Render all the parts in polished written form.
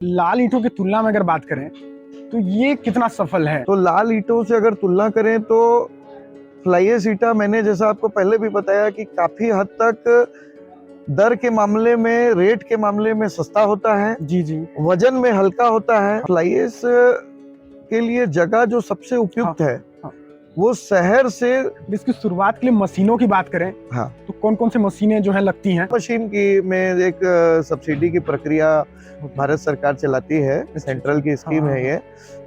लाल ईंटों की तुलना में अगर बात करें तो ये कितना सफल है? तो लाल ईंटों से अगर तुलना करें तो फ्लाई ऐश ईंटा, मैंने जैसा आपको पहले भी बताया कि काफी हद तक दर के मामले में, रेट के मामले में सस्ता होता है, जी जी। वजन में हल्का होता है। फ्लाई ऐश के लिए जगह जो सबसे हाँ उपयुक्त है हाँ। वो शहर से। इसकी शुरुआत के लिए मशीनों की बात करें हाँ, तो कौन कौन सी मशीनें जो है लगती हैं? मशीन की में एक सब्सिडी की प्रक्रिया भारत सरकार चलाती है, सेंट्रल की स्कीम हाँ, है ये।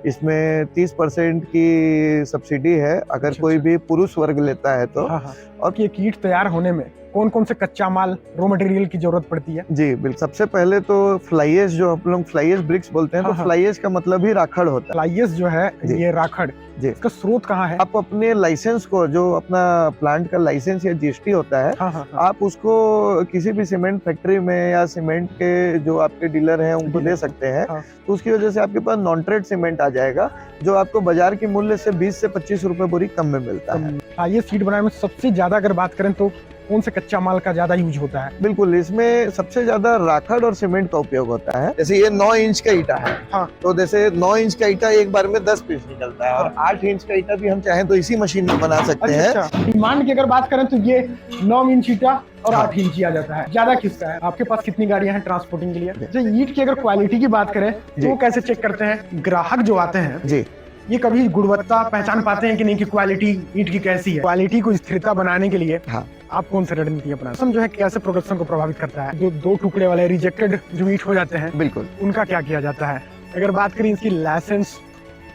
इसमें 30% की सब्सिडी है अगर अच्छा, कोई अच्छा। भी पुरुष वर्ग लेता है तो। हाँ हाँ। और ये कीट तैयार होने में कौन कौन से कच्चा माल, रॉ मटेरियल की जरूरत पड़ती है? जी बिल्कुल। सबसे पहले तो फ्लाई ऐश, जो हम लोग फ्लाई ऐश ब्रिक्स बोलते हैं, हाँ, तो हाँ। फ्लाई ऐश का मतलब ही राखड़ होता है। फ्लाई ऐश जो है जी। ये राखड़, जी। इसका स्रोत कहाँ है? आप अपने लाइसेंस को, जो अपना प्लांट का लाइसेंस या जीएसटी होता है, हाँ हाँ हाँ। आप उसको किसी भी सीमेंट फैक्ट्री में या सीमेंट के जो आपके डीलर हैं उनको दे सकते हैं। हाँ। तो उसकी वजह से आपके पास नॉन ट्रेड सीमेंट आ जाएगा, जो आपको बाजार के मूल्य से 20 से 25 रुपए बोरी कम में मिलता है। फ्लाई ऐश सीड बनाने में सबसे ज्यादा अगर बात करें तो कौन से कच्चा माल का ज्यादा यूज होता है? बिल्कुल, इसमें सबसे ज्यादा राखड़ और सीमेंट का उपयोग होता है। जैसे ये 9 इंच का ईटा है, हाँ। तो जैसे 9 इंच का ईटा एक बार में 10 पीस निकलता है, और 8 इंच का ईटा भी हम चाहें तो इसी मशीन में बना सकते हैं। अच्छा। डिमांड की अगर बात करें तो ये 9 इंच ईटा और 8 इंच आ जाता है। ज्यादा किसका है? आपके पास कितनी गाड़ियां हैं ट्रांसपोर्टिंग के लिए? जो ईंट की अगर क्वालिटी की बात करें तो वो कैसे चेक करते हैं? ग्राहक जो आते हैं जी, ये कभी गुणवत्ता पहचान पाते हैं कि नहीं, कि क्वालिटी ईंट की कैसी है? क्वालिटी को स्थिरता बनाने के लिए हाँ, आप कौन सी रणनीति अपनाते हैं? जो है कैसे प्रोडक्शन को प्रभावित करता है? जो 2 टुकड़े वाले रिजेक्टेड जो ईंट हो जाते हैं, बिल्कुल। उनका क्या किया जाता है? अगर बात करें इसकी लाइसेंस,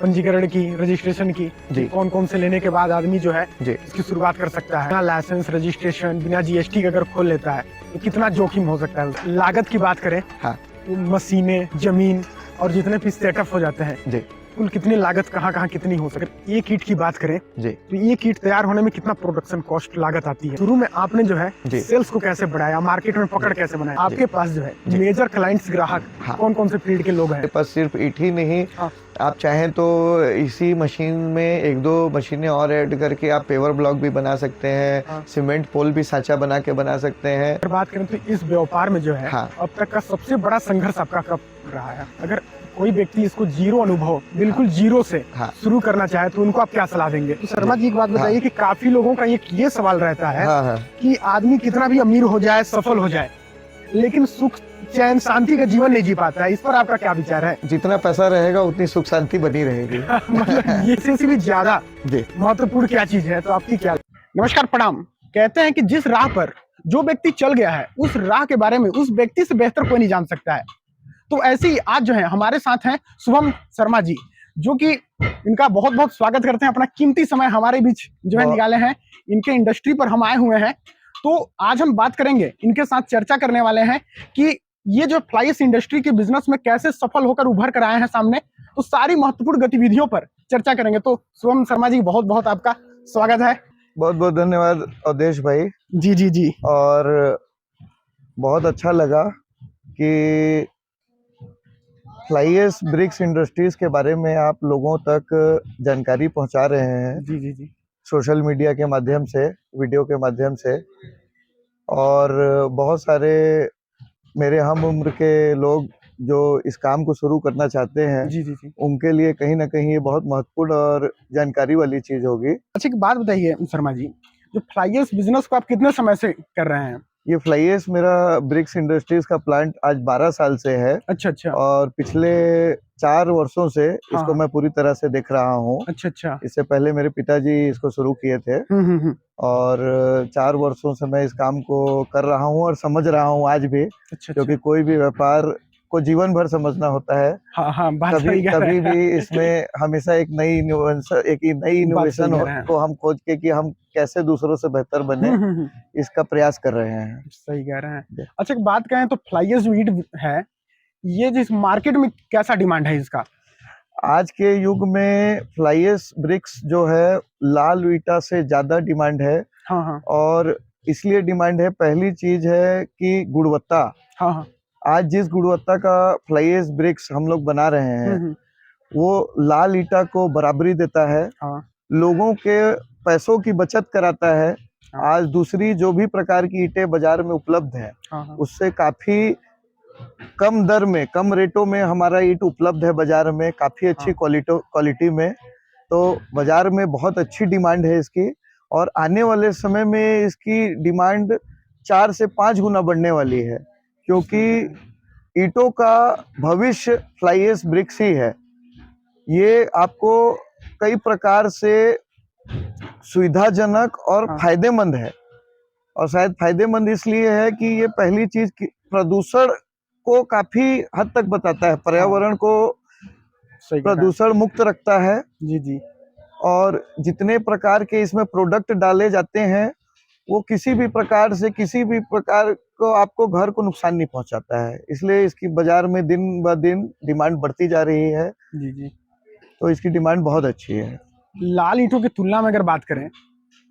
पंजीकरण की, रजिस्ट्रेशन की, जी। कौन कौन से लेने के बाद आदमी जो है जी। इसकी शुरुआत कर सकता है? बिना लाइसेंस, रजिस्ट्रेशन, बिना जीएसटी के अगर खोल लेता है तो कितना जोखिम हो सकता है? लागत की बात करें हाँ। तो मशीनें, जमीन और जितने भी सेटअप हो जाते हैं, जी। कुल कितनी लागत कहाँ कितनी हो सकती है? एक ईंट की बात करें जी। तो ये कीट तैयार होने में कितना प्रोडक्शन कॉस्ट लागत आती है? शुरू में आपने जो है जी। सेल्स को कैसे बढ़ाया, मार्केट में पकड़ कैसे बनाया? आपके पास जो है जी। मेजर क्लाइंट्स, ग्राहक हाँ। कौन कौन से फील्ड के लोग हैं? मेरे पास सिर्फ ईंट ही नहीं, हाँ। आप चाहें तो इसी मशीन में 1-2 मशीनें और ऐड करके आप पेवर ब्लॉक भी बना सकते हैं। हाँ। सीमेंट पोल भी साँचा बना के बना सकते हैं। अगर बात करें तो इस व्यापार में जो है हाँ। अब तक का सबसे बड़ा संघर्ष आपका कब रहा है? अगर कोई व्यक्ति इसको जीरो अनुभव, बिल्कुल जीरो से हाँ। शुरू करना चाहे तो उनको आप क्या सलाह देंगे? तो शर्मा जी एक बात बताइए हाँ। कि काफी लोगों का ये सवाल रहता है हाँ, हाँ। कि आदमी कितना भी अमीर हो जाए, सफल हो जाए, लेकिन सुख, चैन, शांति का जीवन नहीं जी पाता है। इस पर आपका क्या विचार है? जितना पैसा रहेगा उतनी सुख शांति बनी रहेगी। मतलब ये से भी ज्यादा जी। महत्वपूर्ण क्या चीज है? तो आपकी क्या? नमस्कार, प्रणाम। कहते हैं कि जिस राह पर जो व्यक्ति चल गया है उस राह के बारे में उस व्यक्ति से बेहतर कोई नहीं जान सकता है। तो ऐसे ही आज जो है हमारे साथ हैं शुभम शर्मा जी, जो कि इनका बहुत बहुत स्वागत करते हैं। अपना कीमती समय हमारे बीच जो है निकाले हैं, इनके इंडस्ट्री पर हम आए हुए हैं। तो आज हम बात करेंगे, इनके साथ चर्चा करने वाले हैं कि ये जो फ्लाई ऐश इंडस्ट्री के बिजनेस में कैसे सफल होकर उभर कर आए हैं सामने, तो सारी महत्वपूर्ण गतिविधियों पर चर्चा करेंगे। तो शुभम शर्मा जी, बहुत बहुत आपका स्वागत है। बहुत बहुत धन्यवाद अवधेश भाई। जी जी जी। और बहुत अच्छा लगा कि फ्लाई ऐश ब्रिक्स इंडस्ट्रीज के बारे में आप लोगों तक जानकारी पहुंचा रहे हैं, जी जी जी। सोशल मीडिया के माध्यम से, वीडियो के माध्यम से। और बहुत सारे मेरे हम उम्र के लोग जो इस काम को शुरू करना चाहते हैं, जी जी जी। उनके लिए कहीं ना कहीं ये बहुत महत्वपूर्ण और जानकारी वाली चीज होगी। अच्छा, एक बात बताइए शर्मा जी, जो फ्लाई ऐश बिजनेस को आप कितने समय से कर रहे हैं? ये फ्लाई ऐश मेरा ब्रिक्स इंडस्ट्रीज का प्लांट आज 12 साल से है, अच्छा अच्छा। और पिछले 4 वर्षों से इसको मैं पूरी तरह से देख रहा हूँ। अच्छा अच्छा। इससे पहले मेरे पिताजी इसको शुरू किए थे, और 4 वर्षों से मैं इस काम को कर रहा हूँ और समझ रहा हूँ आज भी। अच्छा क्योंकि अच्छा। कोई भी व्यापार को जीवन भर समझना होता है। हाँ हाँ, बात कभी सही कह रहे कभी हैं। भी इसमें हमेशा एक नई इनोवेशन कह रहे हैं। को हम खोज के कि हम कैसे दूसरों से बेहतर बने, इसका प्रयास कर रहे हैं। सही कह रहे हैं। अच्छा, एक बात कहें तो फ्लाई ऐश जो ईंट है, ये जिस मार्केट में कैसा डिमांड है इसका? आज के युग में फ्लाई ऐश ब्रिक्स जो है लाल ईटा से ज्यादा डिमांड है। हाँ हाँ। और इसलिए डिमांड है, पहली चीज है कि गुणवत्ता। हाँ हाँ। आज जिस गुणवत्ता का फ्लाई ऐश ब्रिक्स हम लोग बना रहे हैं, वो लाल ईटा को बराबरी देता है। हाँ। लोगों के पैसों की बचत कराता है। हाँ। आज दूसरी जो भी प्रकार की ईंटें बाजार में उपलब्ध हैं, हाँ हाँ। उससे काफी कम दर में, कम रेटों में हमारा ईंट उपलब्ध है बाजार में, काफी अच्छी क्वालिटी में। तो बाजार में बहुत अच्छी डिमांड है इसकी, और आने वाले समय में इसकी डिमांड 4 से 5 गुना बढ़ने वाली है, क्योंकि ईंटों का भविष्य फ्लाई ऐश ब्रिक्स ही है। ये आपको कई प्रकार से सुविधाजनक और फायदेमंद है, और शायद फायदेमंद इसलिए है कि ये पहली चीज प्रदूषण को काफी हद तक बताता है, पर्यावरण को प्रदूषण मुक्त रखता है। जी जी। और जितने प्रकार के इसमें प्रोडक्ट डाले जाते हैं वो किसी भी प्रकार से किसी भी प्रकार को आपको घर को नुकसान नहीं पहुंचाता है, इसलिए इसकी बाजार में दिन ब दिन डिमांड बढ़ती जा रही है। जी जी। तो इसकी डिमांड बहुत अच्छी है। लाल ईंटों की तुलना में अगर बात करें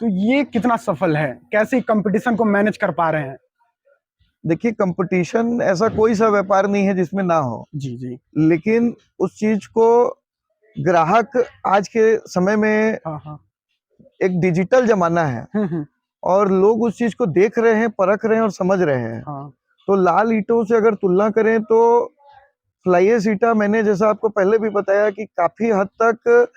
तो ये कितना सफल है, कैसे कंपटीशन को मैनेज कर पा रहे हैं? देखिए, कंपटीशन ऐसा कोई सा व्यापार नहीं है जिसमें ना हो। जी जी। लेकिन उस चीज को ग्राहक, आज के समय में हाँ। एक डिजिटल जमाना है और लोग उस चीज को देख रहे हैं, परख रहे हैं और समझ रहे हैं। हाँ। तो लाल ईंटों से अगर तुलना करें तो फ्लाई ऐश ईंटा, मैंने जैसा आपको पहले भी बताया कि काफी हद तक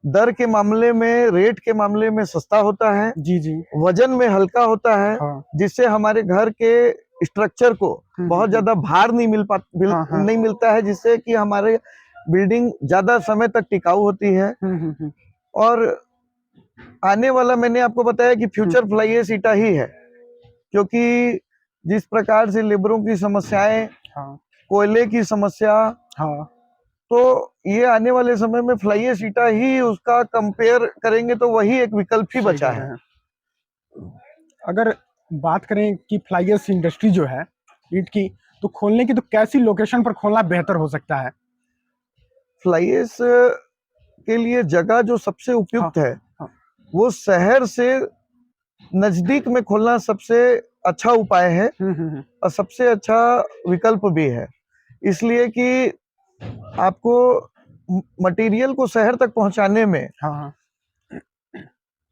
दर के मामले में, रेट के मामले में सस्ता होता है। जी जी। वजन में हल्का होता है। हाँ। जिससे हमारे घर के स्ट्रक्चर को बहुत ज्यादा भार नहीं नहीं मिलता है, जिससे कि हमारे बिल्डिंग ज्यादा समय तक टिकाऊ होती है। और आने वाला, मैंने आपको बताया कि फ्यूचर फ्लाई ऐश ईंटा ही है, क्योंकि जिस प्रकार से लेबरों की समस्याएं, कोयले की समस्या, तो ये आने वाले समय में फ्लाई ऐश ईंटा ही, उसका कंपेयर करेंगे तो वही एक विकल्प ही बचा है। अगर बात करें कि फ्लाई ऐश इंडस्ट्री जो है ईंट की, तो खोलने की तो कैसी लोकेशन पर खोलना बेहतर हो सकता है? फ्लाई ऐश के लिए जगह जो सबसे उपयुक्त है वो शहर से नजदीक में खोलना सबसे अच्छा उपाय है और सबसे अच्छा विकल्प भी है, इसलिए कि आपको मटेरियल को शहर तक पहुंचाने में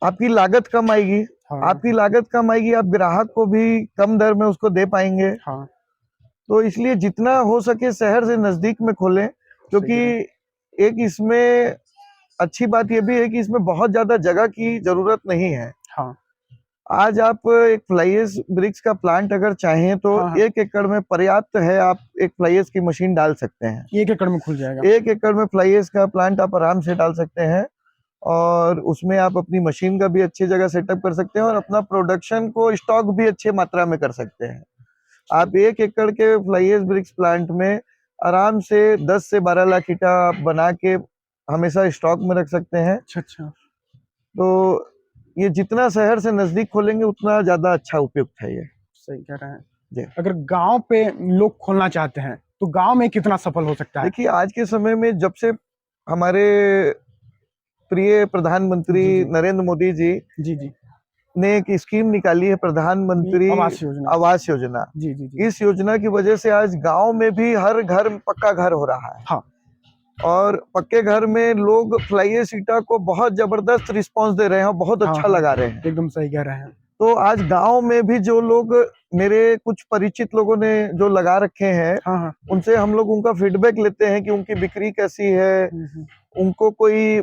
आपकी लागत कम आएगी। आपकी लागत कम आएगी, आप ग्राहक को भी कम दर में उसको दे पाएंगे। तो इसलिए जितना हो सके शहर से नजदीक में खोलें, क्योंकि एक इसमें अच्छी बात यह भी है कि इसमें बहुत ज्यादा जगह की जरूरत नहीं है। आज आप एक फ्लाई ऐश ब्रिक्स का प्लांट अगर चाहें तो 1 एकड़ में पर्याप्त है, आप एक फ्लाई ऐश की मशीन डाल सकते हैं। 1 एकड़ में खुल जाएगा। 1 एकड़ में फ्लाई ऐश का प्लांट आप आराम से डाल सकते हैं, और उसमें आप अपनी मशीन का भी अच्छी जगह सेटअप कर सकते हैं और अपना प्रोडक्शन को स्टॉक भी अच्छे मात्रा में कर सकते हैं। आप 1 एकड़ के फ्लाई ऐश ब्रिक्स प्लांट में आराम से 10 से 12 लाख ईंटा आप बना के हमेशा स्टॉक में रख सकते हैं। अच्छा। तो ये जितना शहर से नजदीक खोलेंगे उतना ज्यादा अच्छा उपयुक्त है। ये सही कह रहे हैं जी। अगर गांव पे लोग खोलना चाहते हैं तो गांव में कितना सफल हो सकता है? देखिए, आज के समय में जब से हमारे प्रिय प्रधानमंत्री नरेंद्र मोदी जी ने एक स्कीम निकाली है, प्रधानमंत्री आवास योजना। जी। इस योजना की वजह से आज गांव में भी हर घर पक्का घर हो रहा है। और पक्के घर में लोग फ्लाई ऐश ईंटा को बहुत जबरदस्त रिस्पांस दे रहे हैं, बहुत अच्छा लगा रहे हैं। एकदम सही कह रहे हैं। तो आज गांव में भी जो लोग, मेरे कुछ परिचित लोगों ने जो लगा रखे हैं, उनसे हम लोग उनका फीडबैक लेते हैं कि उनकी बिक्री कैसी है, उनको कोई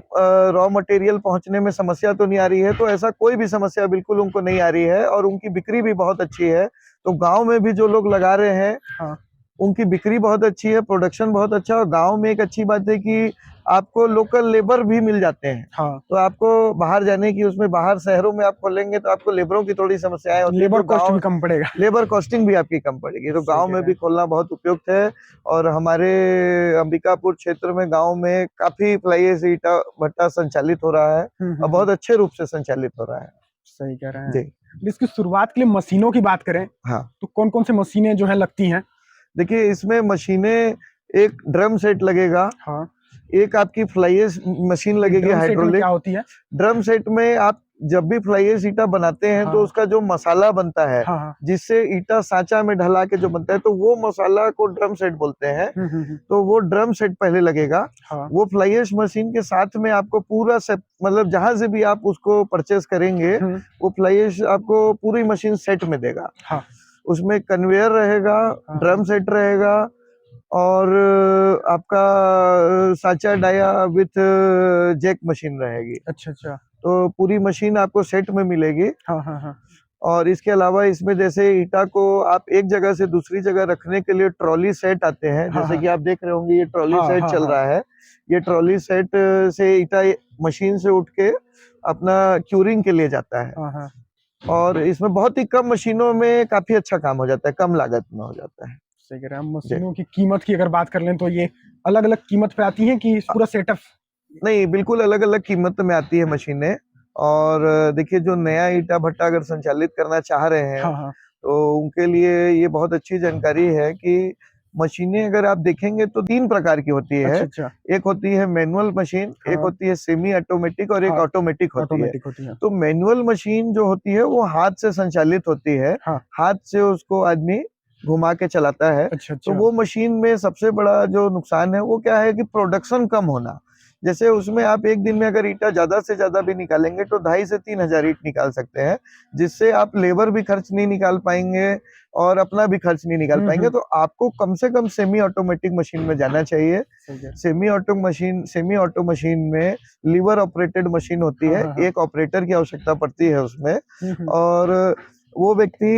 रॉ मटेरियल पहुंचने में समस्या तो नहीं आ रही है। तो ऐसा कोई भी समस्या बिल्कुल उनको नहीं आ रही है, और उनकी बिक्री भी बहुत अच्छी है। तो गाँव में भी जो लोग लगा रहे हैं उनकी बिक्री बहुत अच्छी है, प्रोडक्शन बहुत अच्छा है। और गांव में एक अच्छी बात है कि आपको लोकल लेबर भी मिल जाते हैं। तो आपको बाहर जाने की, उसमें बाहर शहरों में आप खोलेंगे तो आपको लेबरों की थोड़ी समस्याएं होती है, लेबर कॉस्ट भी कम पड़ेगा। लेबर कॉस्टिंग भी आपकी कम पड़ेगी। तो गांव में भी खोलना बहुत उपयुक्त है, और हमारे अंबिकापुर क्षेत्र में गाँव में काफी फ्लाई ऐश ईंटा भट्टा संचालित हो रहा है और बहुत अच्छे रूप से संचालित हो रहा है। सही कह रहे हैं जी। इसकी शुरुआत के लिए मशीनों की बात करें तो कौन कौन सी मशीनें जो है लगती हैं? देखिए, इसमें मशीनें, एक ड्रम सेट लगेगा, एक आपकी फ्लाई ऐश मशीन लगेगी हाइड्रोलिक। क्या होती है ड्रम सेट में? आप जब भी फ्लाई ऐश ईंटा बनाते हैं तो उसका जो मसाला बनता है, जिससे ईंटा सांचा में ढला के जो बनता है, तो वो मसाला को ड्रम सेट बोलते हैं। तो वो ड्रम सेट पहले लगेगा। वो फ्लाई ऐश मशीन के साथ में आपको पूरा सेट, मतलब जहां से भी आप उसको परचेस करेंगे वो फ्लाई ऐश आपको पूरी मशीन सेट में देगा। उसमें कन्वेयर रहेगा, हाँ। ड्रम सेट रहेगा और आपका साचा डाया विथ जैक मशीन रहेगी। अच्छा अच्छा। तो पूरी मशीन आपको सेट में मिलेगी। हाँ हाँ हाँ। और इसके अलावा इसमें जैसे ईटा को आप एक जगह से दूसरी जगह रखने के लिए ट्रॉली सेट आते हैं, हाँ जैसे हाँ कि आप देख रहे होंगे ये ट्रॉली हाँ सेट हाँ चल हाँ। रहा है। ये ट्रॉली सेट से ईटा मशीन से उठ के अपना क्यूरिंग के लिए जाता है। हाँ हाँ। और इसमें बहुत ही कम मशीनों में काफी अच्छा काम हो जाता है, कम लागत में हो जाता है। सही कह रहे हैं। हम जी मशीनों की कीमत की अगर बात कर लें तो ये अलग अलग कीमत पे आती है कि पूरा सेटअप? नहीं, बिल्कुल अलग अलग कीमत में आती है मशीनें। और देखिए, जो नया ईटा भट्टा अगर संचालित करना चाह रहे हैं हाँ हाँ। तो उनके लिए ये बहुत अच्छी जानकारी है कि मशीनें अगर आप देखेंगे तो 3 प्रकार की होती है। अच्छा अच्छा। एक होती है मैनुअल मशीन, एक हाँ होती है सेमी ऑटोमेटिक और एक हाँ। ऑटोमेटिक होती है। ऑटोमेटिक होती है। तो मैनुअल मशीन जो होती है वो हाथ से संचालित होती है, हाँ। हाथ से उसको आदमी घुमा के चलाता है। अच्छा तो अच्छा। वो मशीन में सबसे बड़ा जो नुकसान है वो क्या है कि प्रोडक्शन कम होना। जैसे उसमें आप एक दिन में अगर ईटा ज्यादा से ज्यादा भी निकालेंगे तो 2,500 से 3,000 ईट निकाल सकते हैं, जिससे आप लेबर भी खर्च नहीं निकाल पाएंगे और अपना भी खर्च नहीं निकाल पाएंगे। तो आपको कम से कम सेमी ऑटोमेटिक मशीन में जाना चाहिए। सही है। सेमी ऑटो मशीन में लीवर ऑपरेटेड मशीन होती हाँ है, हाँ हाँ। एक ऑपरेटर की आवश्यकता पड़ती है उसमें। हम्म। और वो व्यक्ति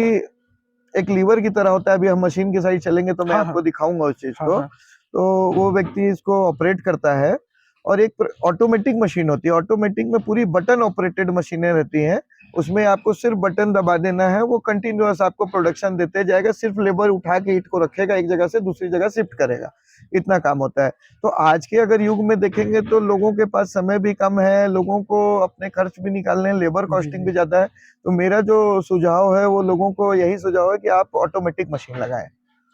एक लीवर की तरह होता है। अभी हम मशीन के साइड चलेंगे तो मैं हाँ आपको हाँ दिखाऊंगा उस चीज हाँ को। हाँ। तो वो व्यक्ति इसको ऑपरेट करता है। और एक ऑटोमेटिक मशीन होती है, ऑटोमेटिक में पूरी बटन ऑपरेटेड मशीनें रहती हैं। उसमें आपको सिर्फ बटन दबा देना है, वो कंटिन्यूअस आपको प्रोडक्शन देते जाएगा, सिर्फ लेबर उठा के ईंट को रखेगा, एक जगह से दूसरी जगह शिफ्ट करेगा, इतना काम होता है। तो आज के अगर युग में देखेंगे तो लोगों के पास समय भी कम है, लोगों को अपने खर्च भी निकालने हैं, लेबर जी कॉस्टिंग भी जी। ज्यादा है। तो मेरा जो सुझाव है वो लोगों को यही सुझाव है कि आप ऑटोमेटिक मशीन लगाएं,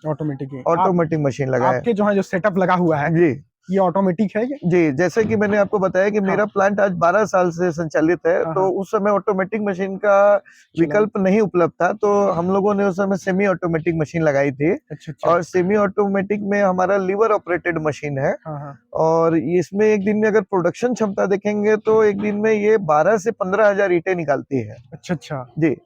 ऑटोमेटिक ही आप ऑटोमेटिक मशीन लगाएं। आपके जो है जो सेटअप लगा हुआ है जी ये ऑटोमेटिक है ये? जी, जैसे कि मैंने आपको बताया कि हाँ मेरा प्लांट आज 12 साल से संचालित है, हाँ तो हाँ। उस समय ऑटोमेटिक मशीन का चला। विकल्प नहीं उपलब्ध था, तो हम लोगों ने उस समय सेमी ऑटोमेटिक मशीन लगाई थी। अच्छा अच्छा। और सेमी ऑटोमेटिक में हमारा लीवर ऑपरेटेड मशीन है। हाँ हाँ। और इसमें एक दिन में अगर प्रोडक्शन क्षमता देखेंगे तो एक दिन में ये 12 से 15,000 ईंटें निकालती है। अच्छा अच्छा। जी।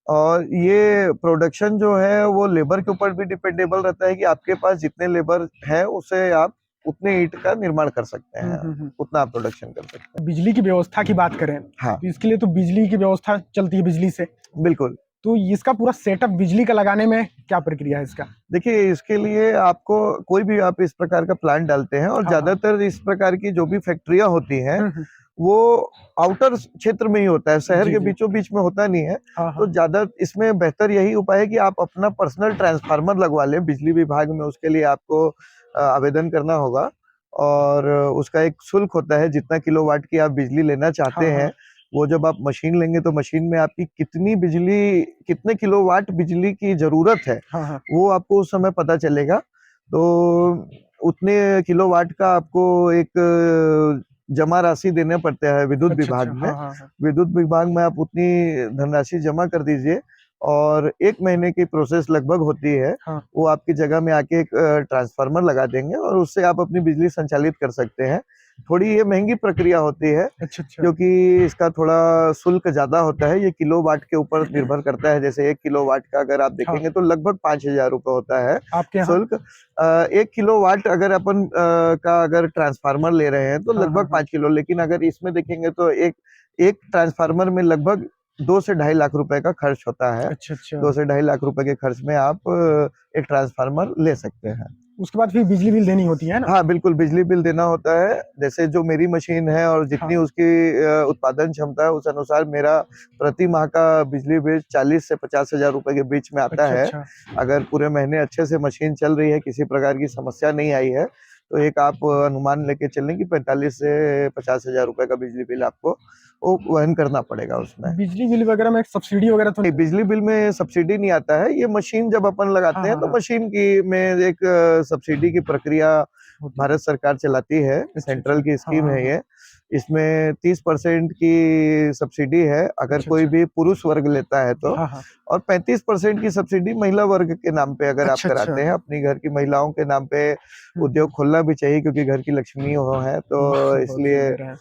और ये प्रोडक्शन जो है वो लेबर के ऊपर भी डिपेंडेबल रहता है कि आपके पास जितने लेबर है उसे आप उतने ईंट का निर्माण कर सकते हैं, हम्म। उतना आप प्रोडक्शन कर सकते हैं। बिजली की व्यवस्था की बात करें हाँ तो इसके लिए तो बिजली की व्यवस्था चलती है बिजली से। बिल्कुल। तो इसका पूरा सेटअप बिजली का लगाने में क्या प्रक्रिया है इसका? देखिए, इसके लिए आपको कोई भी आप इस प्रकार का प्लांट डालते हैं और हाँ हाँ। ज्यादातर इस प्रकार की जो भी फैक्ट्रियां होती हैं हम्म। वो आउटर क्षेत्र में ही होता है, शहर जी के जी। बीचों बीच में होता नहीं है। हाँ तो हाँ। ज्यादा इसमें बेहतर यही उपाय है कि आप अपना पर्सनल ट्रांसफार्मर लगवा लें बिजली विभाग में। उसके लिए आपको आवेदन करना होगा और उसका एक शुल्क होता है, जितना किलोवाट की आप बिजली लेना चाहते हाँ हैं। हाँ। वो जब आप मशीन लेंगे तो मशीन में आपकी कितनी बिजली, कितने किलोवाट बिजली की जरूरत है हाँ हाँ। वो आपको उस समय पता चलेगा। तो उतने किलोवाट का आपको एक जमा राशि देने पड़ते हैं विद्युत अच्छा विभाग अच्छा। में। हाँ हाँ हाँ। विद्युत विभाग में आप उतनी धनराशि जमा कर दीजिए और 1 महीने की प्रोसेस लगभग होती है। हाँ। वो आपकी जगह में आके एक ट्रांसफार्मर लगा देंगे और उससे आप अपनी बिजली संचालित कर सकते हैं। थोड़ी ये महंगी प्रक्रिया होती है अच्छा अच्छा। क्योंकि इसका थोड़ा शुल्क ज्यादा होता है, ये किलोवाट के ऊपर निर्भर करता है। जैसे 1 किलोवाट का अगर आप हाँ। देखेंगे तो लगभग 5,000 रुपये होता है आपके यहाँ? शुल्क। 1 किलोवाट अगर अपन का अगर ट्रांसफार्मर ले रहे हैं तो हाँ हाँ लगभग हाँ। 5 किलो, लेकिन अगर इसमें देखेंगे तो एक ट्रांसफार्मर में लगभग 2 से 2.5 लाख रुपए का खर्च होता है। अच्छा अच्छा। 2 से 2.5 लाख रुपए के खर्च में आप एक ट्रांसफार्मर ले सकते हैं। उसके बाद फिर बिजली बिल देनी होती है ना? हाँ बिल्कुल, बिजली बिल देना होता है। जैसे जो मेरी मशीन है और जितनी हाँ। उसकी उत्पादन क्षमता है उस अनुसार मेरा प्रति माह का बिजली बिल 40 से 50,000 रुपए के बीच में आता अच्छा है। अच्छा। अगर पूरे महीने अच्छे से मशीन चल रही है, किसी प्रकार की समस्या नहीं आई है, तो एक आप अनुमान लेके चलें कि 45 से 50,000 रुपए का बिजली बिल आपको वो वहन करना पड़ेगा उसमें। बिजली बिल वगैरह में सब्सिडी वगैरह तो नहीं, बिजली बिल में सब्सिडी नहीं आता है। ये मशीन जब अपन हाँ लगाते हैं हाँ तो हाँ। मशीन की में एक सब्सिडी की प्रक्रिया होती है। भारत सरकार चलाती है, अच्छा अच्छा। सेंट्रल की हाँ स्कीम हाँ है हाँ। ये। इसमें 30% की सब्सिडी है अगर अच्छा कोई अच्छा। भी पुरुष वर्ग लेता है तो। हाँ हाँ। और 35% की सब्सिडी महिला वर्ग के नाम पे अगर आप अच्छा अच्छा। कराते हैं, अपनी घर की महिलाओं के नाम पे। उद्योग हम्म। खोलना भी चाहिए क्योंकि घर की लक्ष्मी वो है, तो बहुत सही इसलिए कह रहे हैं।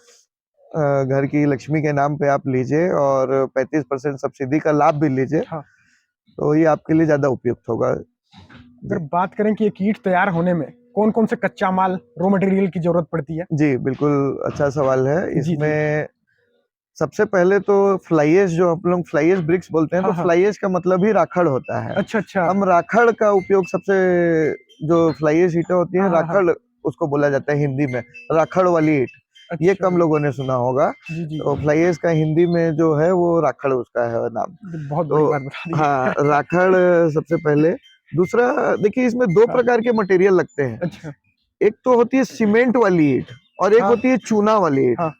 घर की लक्ष्मी के नाम पे आप लीजिए और 35% सब्सिडी का लाभ भी लीजिए। हाँ। तो ये आपके लिए ज्यादा उपयुक्त होगा। अगर बात करें कि ये ईंट तैयार होने में कौन कौन से कच्चा माल, रॉ मटेरियल की जरूरत पड़ती है? जी बिल्कुल, अच्छा सवाल है। जी जी। इसमें सबसे पहले तो फ्लाई ऐश, जो हम लोग फ्लाई ऐश ब्रिक्स बोलते हैं, हाँ तो हाँ। फ्लाई ऐश का मतलब ही राखड़ होता है। अच्छा अच्छा। हम राखड़ का उपयोग सबसे, जो फ्लाई ऐश ईंटें होती हैं, हाँ हाँ हाँ। राखड़ उसको बोला जाता है हिंदी में, राखड़ वाली ईंट। ये अच्छा कम लोगों ने सुना होगा। जी जी। तो फ्लाई ऐश का हिंदी में जो है वो राखड़ उसका है नाम। बहुत बड़ी तो बात बता दी। हाँ, राखड़ सबसे पहले। दूसरा, देखिए इसमें दो हाँ। प्रकार के मटेरियल लगते हैं। अच्छा। एक तो होती है सीमेंट वाली ईंट और एक हाँ होती है चूना वाली ईंट। हाँ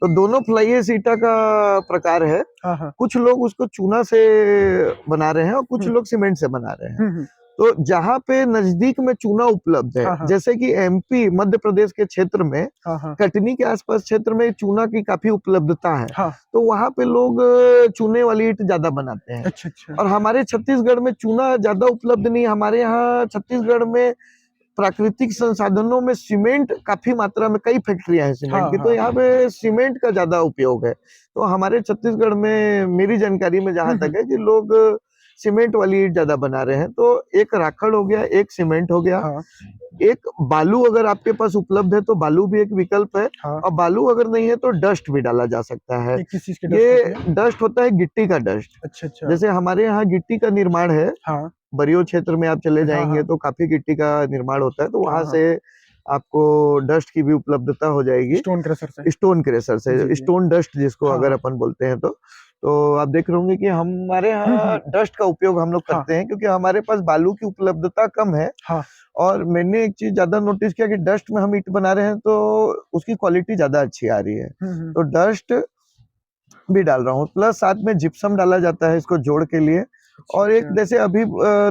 तो दोनों फ्लाई ऐश ईंटा का प्रकार है। हाँ हाँ। कुछ लोग उसको चूना से बना रहे हैं और कुछ हम्म लोग सीमेंट से बना रहे हैं। हम्म। तो जहाँ पे नजदीक में चूना उपलब्ध है, हाँ हाँ जैसे कि एमपी मध्य प्रदेश के क्षेत्र में, हाँ हाँ कटनी के आसपास क्षेत्र में चूना की काफी उपलब्धता है। हाँ। तो वहां पे लोग चूने वाली ईंट ज्यादा बनाते हैं। अच्छा अच्छा। और हमारे छत्तीसगढ़ में चूना ज्यादा उपलब्ध नहीं है। हमारे यहाँ छत्तीसगढ़ में प्राकृतिक संसाधनों में सीमेंट काफी मात्रा में, कई फैक्ट्रियां हैं हाँ सीमेंट की, तो हाँ। यहाँ पे सीमेंट का ज्यादा उपयोग है। तो हमारे छत्तीसगढ़ में मेरी जानकारी में जहां तक है कि लोग सीमेंट वाली ईंट ज्यादा बना रहे हैं। तो एक राखड़ हो गया, एक सीमेंट हो गया। हाँ एक बालू अगर आपके पास उपलब्ध है तो बालू भी एक विकल्प है। हाँ। और बालू अगर नहीं है तो डस्ट भी डाला जा सकता है। ये किस चीज की डस्ट होती ये है? डस्ट होता है गिट्टी का डस्ट। अच्छा अच्छा। जैसे हमारे यहाँ गिट्टी का निर्माण है, हाँ बरियो क्षेत्र में आप चले हाँ जाएंगे हाँ तो काफी गिट्टी का निर्माण होता है। तो हाँ वहां हाँ। से आपको डस्ट की भी उपलब्धता हो जाएगी। स्टोन क्रशर से। स्टोन क्रेशर जी से, जी। स्टोन डस्ट जिसको हाँ अगर हाँ। अपन बोलते हैं तो आप देख रहे होंगे कि हमारे यहाँ हम्म। डस्ट का उपयोग हम लोग हाँ करते हैं, क्योंकि हमारे पास बालू की उपलब्धता कम है। हाँ। और मैंने एक चीज ज्यादा नोटिस किया कि डस्ट में हम ईंट बना रहे हैं तो उसकी क्वालिटी ज्यादा अच्छी आ रही है। हम्म। तो डस्ट भी डाल रहा हूँ, प्लस साथ में जिप्सम डाला जाता है इसको जोड़ के लिए। अच्छा और एक, अच्छा। जैसे अभी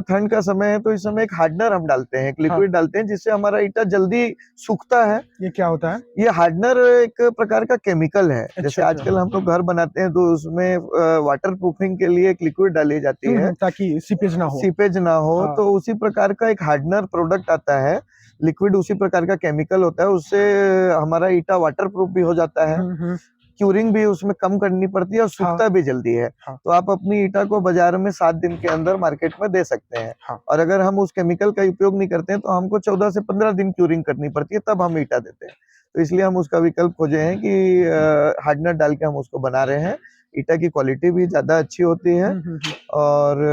ठंड का समय है तो इस समय एक हार्डनर हम डालते हैं, एक हाँ, लिक्विड डालते हैं जिससे हमारा ईंटा जल्दी सूखता है। ये क्या होता है? ये हार्डनर एक प्रकार का केमिकल है। अच्छा जैसे अच्छा। आजकल हम लोग घर बनाते हैं तो उसमें वाटर प्रूफिंग के लिए एक लिक्विड डाली जाती है, ताकि सीपेज ना हो। सीपेज ना हो। हाँ। तो उसी प्रकार का एक हार्डनर प्रोडक्ट आता है, लिक्विड उसी प्रकार का केमिकल होता है। उससे हमारा ईंटा वाटर प्रूफ भी हो जाता है, क्यूरिंग भी उसमें कम करनी पड़ती है और हाँ सूखता भी जल्दी है। हाँ तो आप अपनी ईंटा को बाजार में 7 दिन के अंदर मार्केट में दे सकते हैं। हाँ। और अगर हम उस केमिकल का उपयोग नहीं करते हैं तो हमको 14 से 15 दिन क्यूरिंग करनी पड़ती है, तब हम ईंटा देते हैं। तो इसलिए हम उसका विकल्प खोजे हैं कि हार्डनर डाल के हम उसको बना रहे हैं। ईंटा की क्वालिटी भी ज्यादा अच्छी होती है और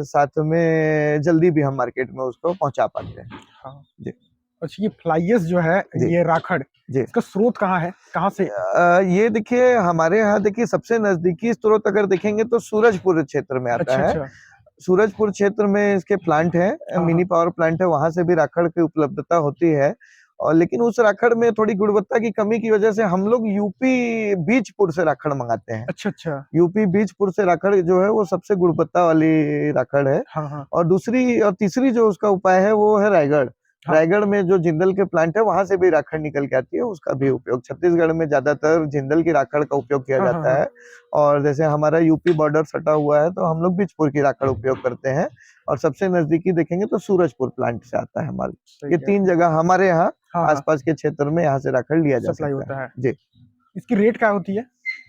साथ में जल्दी भी हम मार्केट में उसको पहुंचा पाते हैं। हाँ। जी अच्छा, ये फ्लाइयस जो है, जी ये राखड़, जी। इसका स्रोत कहाँ है, कहाँ से? ये देखिए हमारे यहाँ, देखिए सबसे नजदीकी स्रोत अगर देखेंगे तो सूरजपुर क्षेत्र में आता अच्छा है। अच्छा। सूरजपुर क्षेत्र में इसके प्लांट है, हाँ मिनी हाँ। पावर प्लांट है, वहां से भी राखड़ की उपलब्धता होती है। और लेकिन उस राखड़ में थोड़ी गुणवत्ता की कमी की वजह से हम लोग यूपी बीजपुर से राखड़ मंगाते हैं। अच्छा अच्छा। यूपी बीजपुर से राखड़ जो है वो सबसे गुणवत्ता वाली राखड़ है। हाँ हाँ और दूसरी और तीसरी जो उसका उपाय है वो है रायगढ़। हाँ। रायगढ़ में जो जिंदल के प्लांट है वहां से भी राखड़ निकल के आती है, उसका भी उपयोग छत्तीसगढ़ में ज्यादातर जिंदल की राखड़ का उपयोग किया हाँ हाँ जाता हाँ। है। और जैसे हमारा यूपी बॉर्डर सटा हुआ है तो हम लोग बीजपुर की राखड़ उपयोग करते हैं। और सबसे नजदीकी देखेंगे तो सूरजपुर प्लांट से आता है माल। सही ये कह रहे 3 हैं। जगह हमारे यहाँ हाँ हाँ। आसपास के क्षेत्र में यहाँ से राखड़ लिया जा सप्लाई सकता होता है। है। जी। इसकी रेट क्या होती है?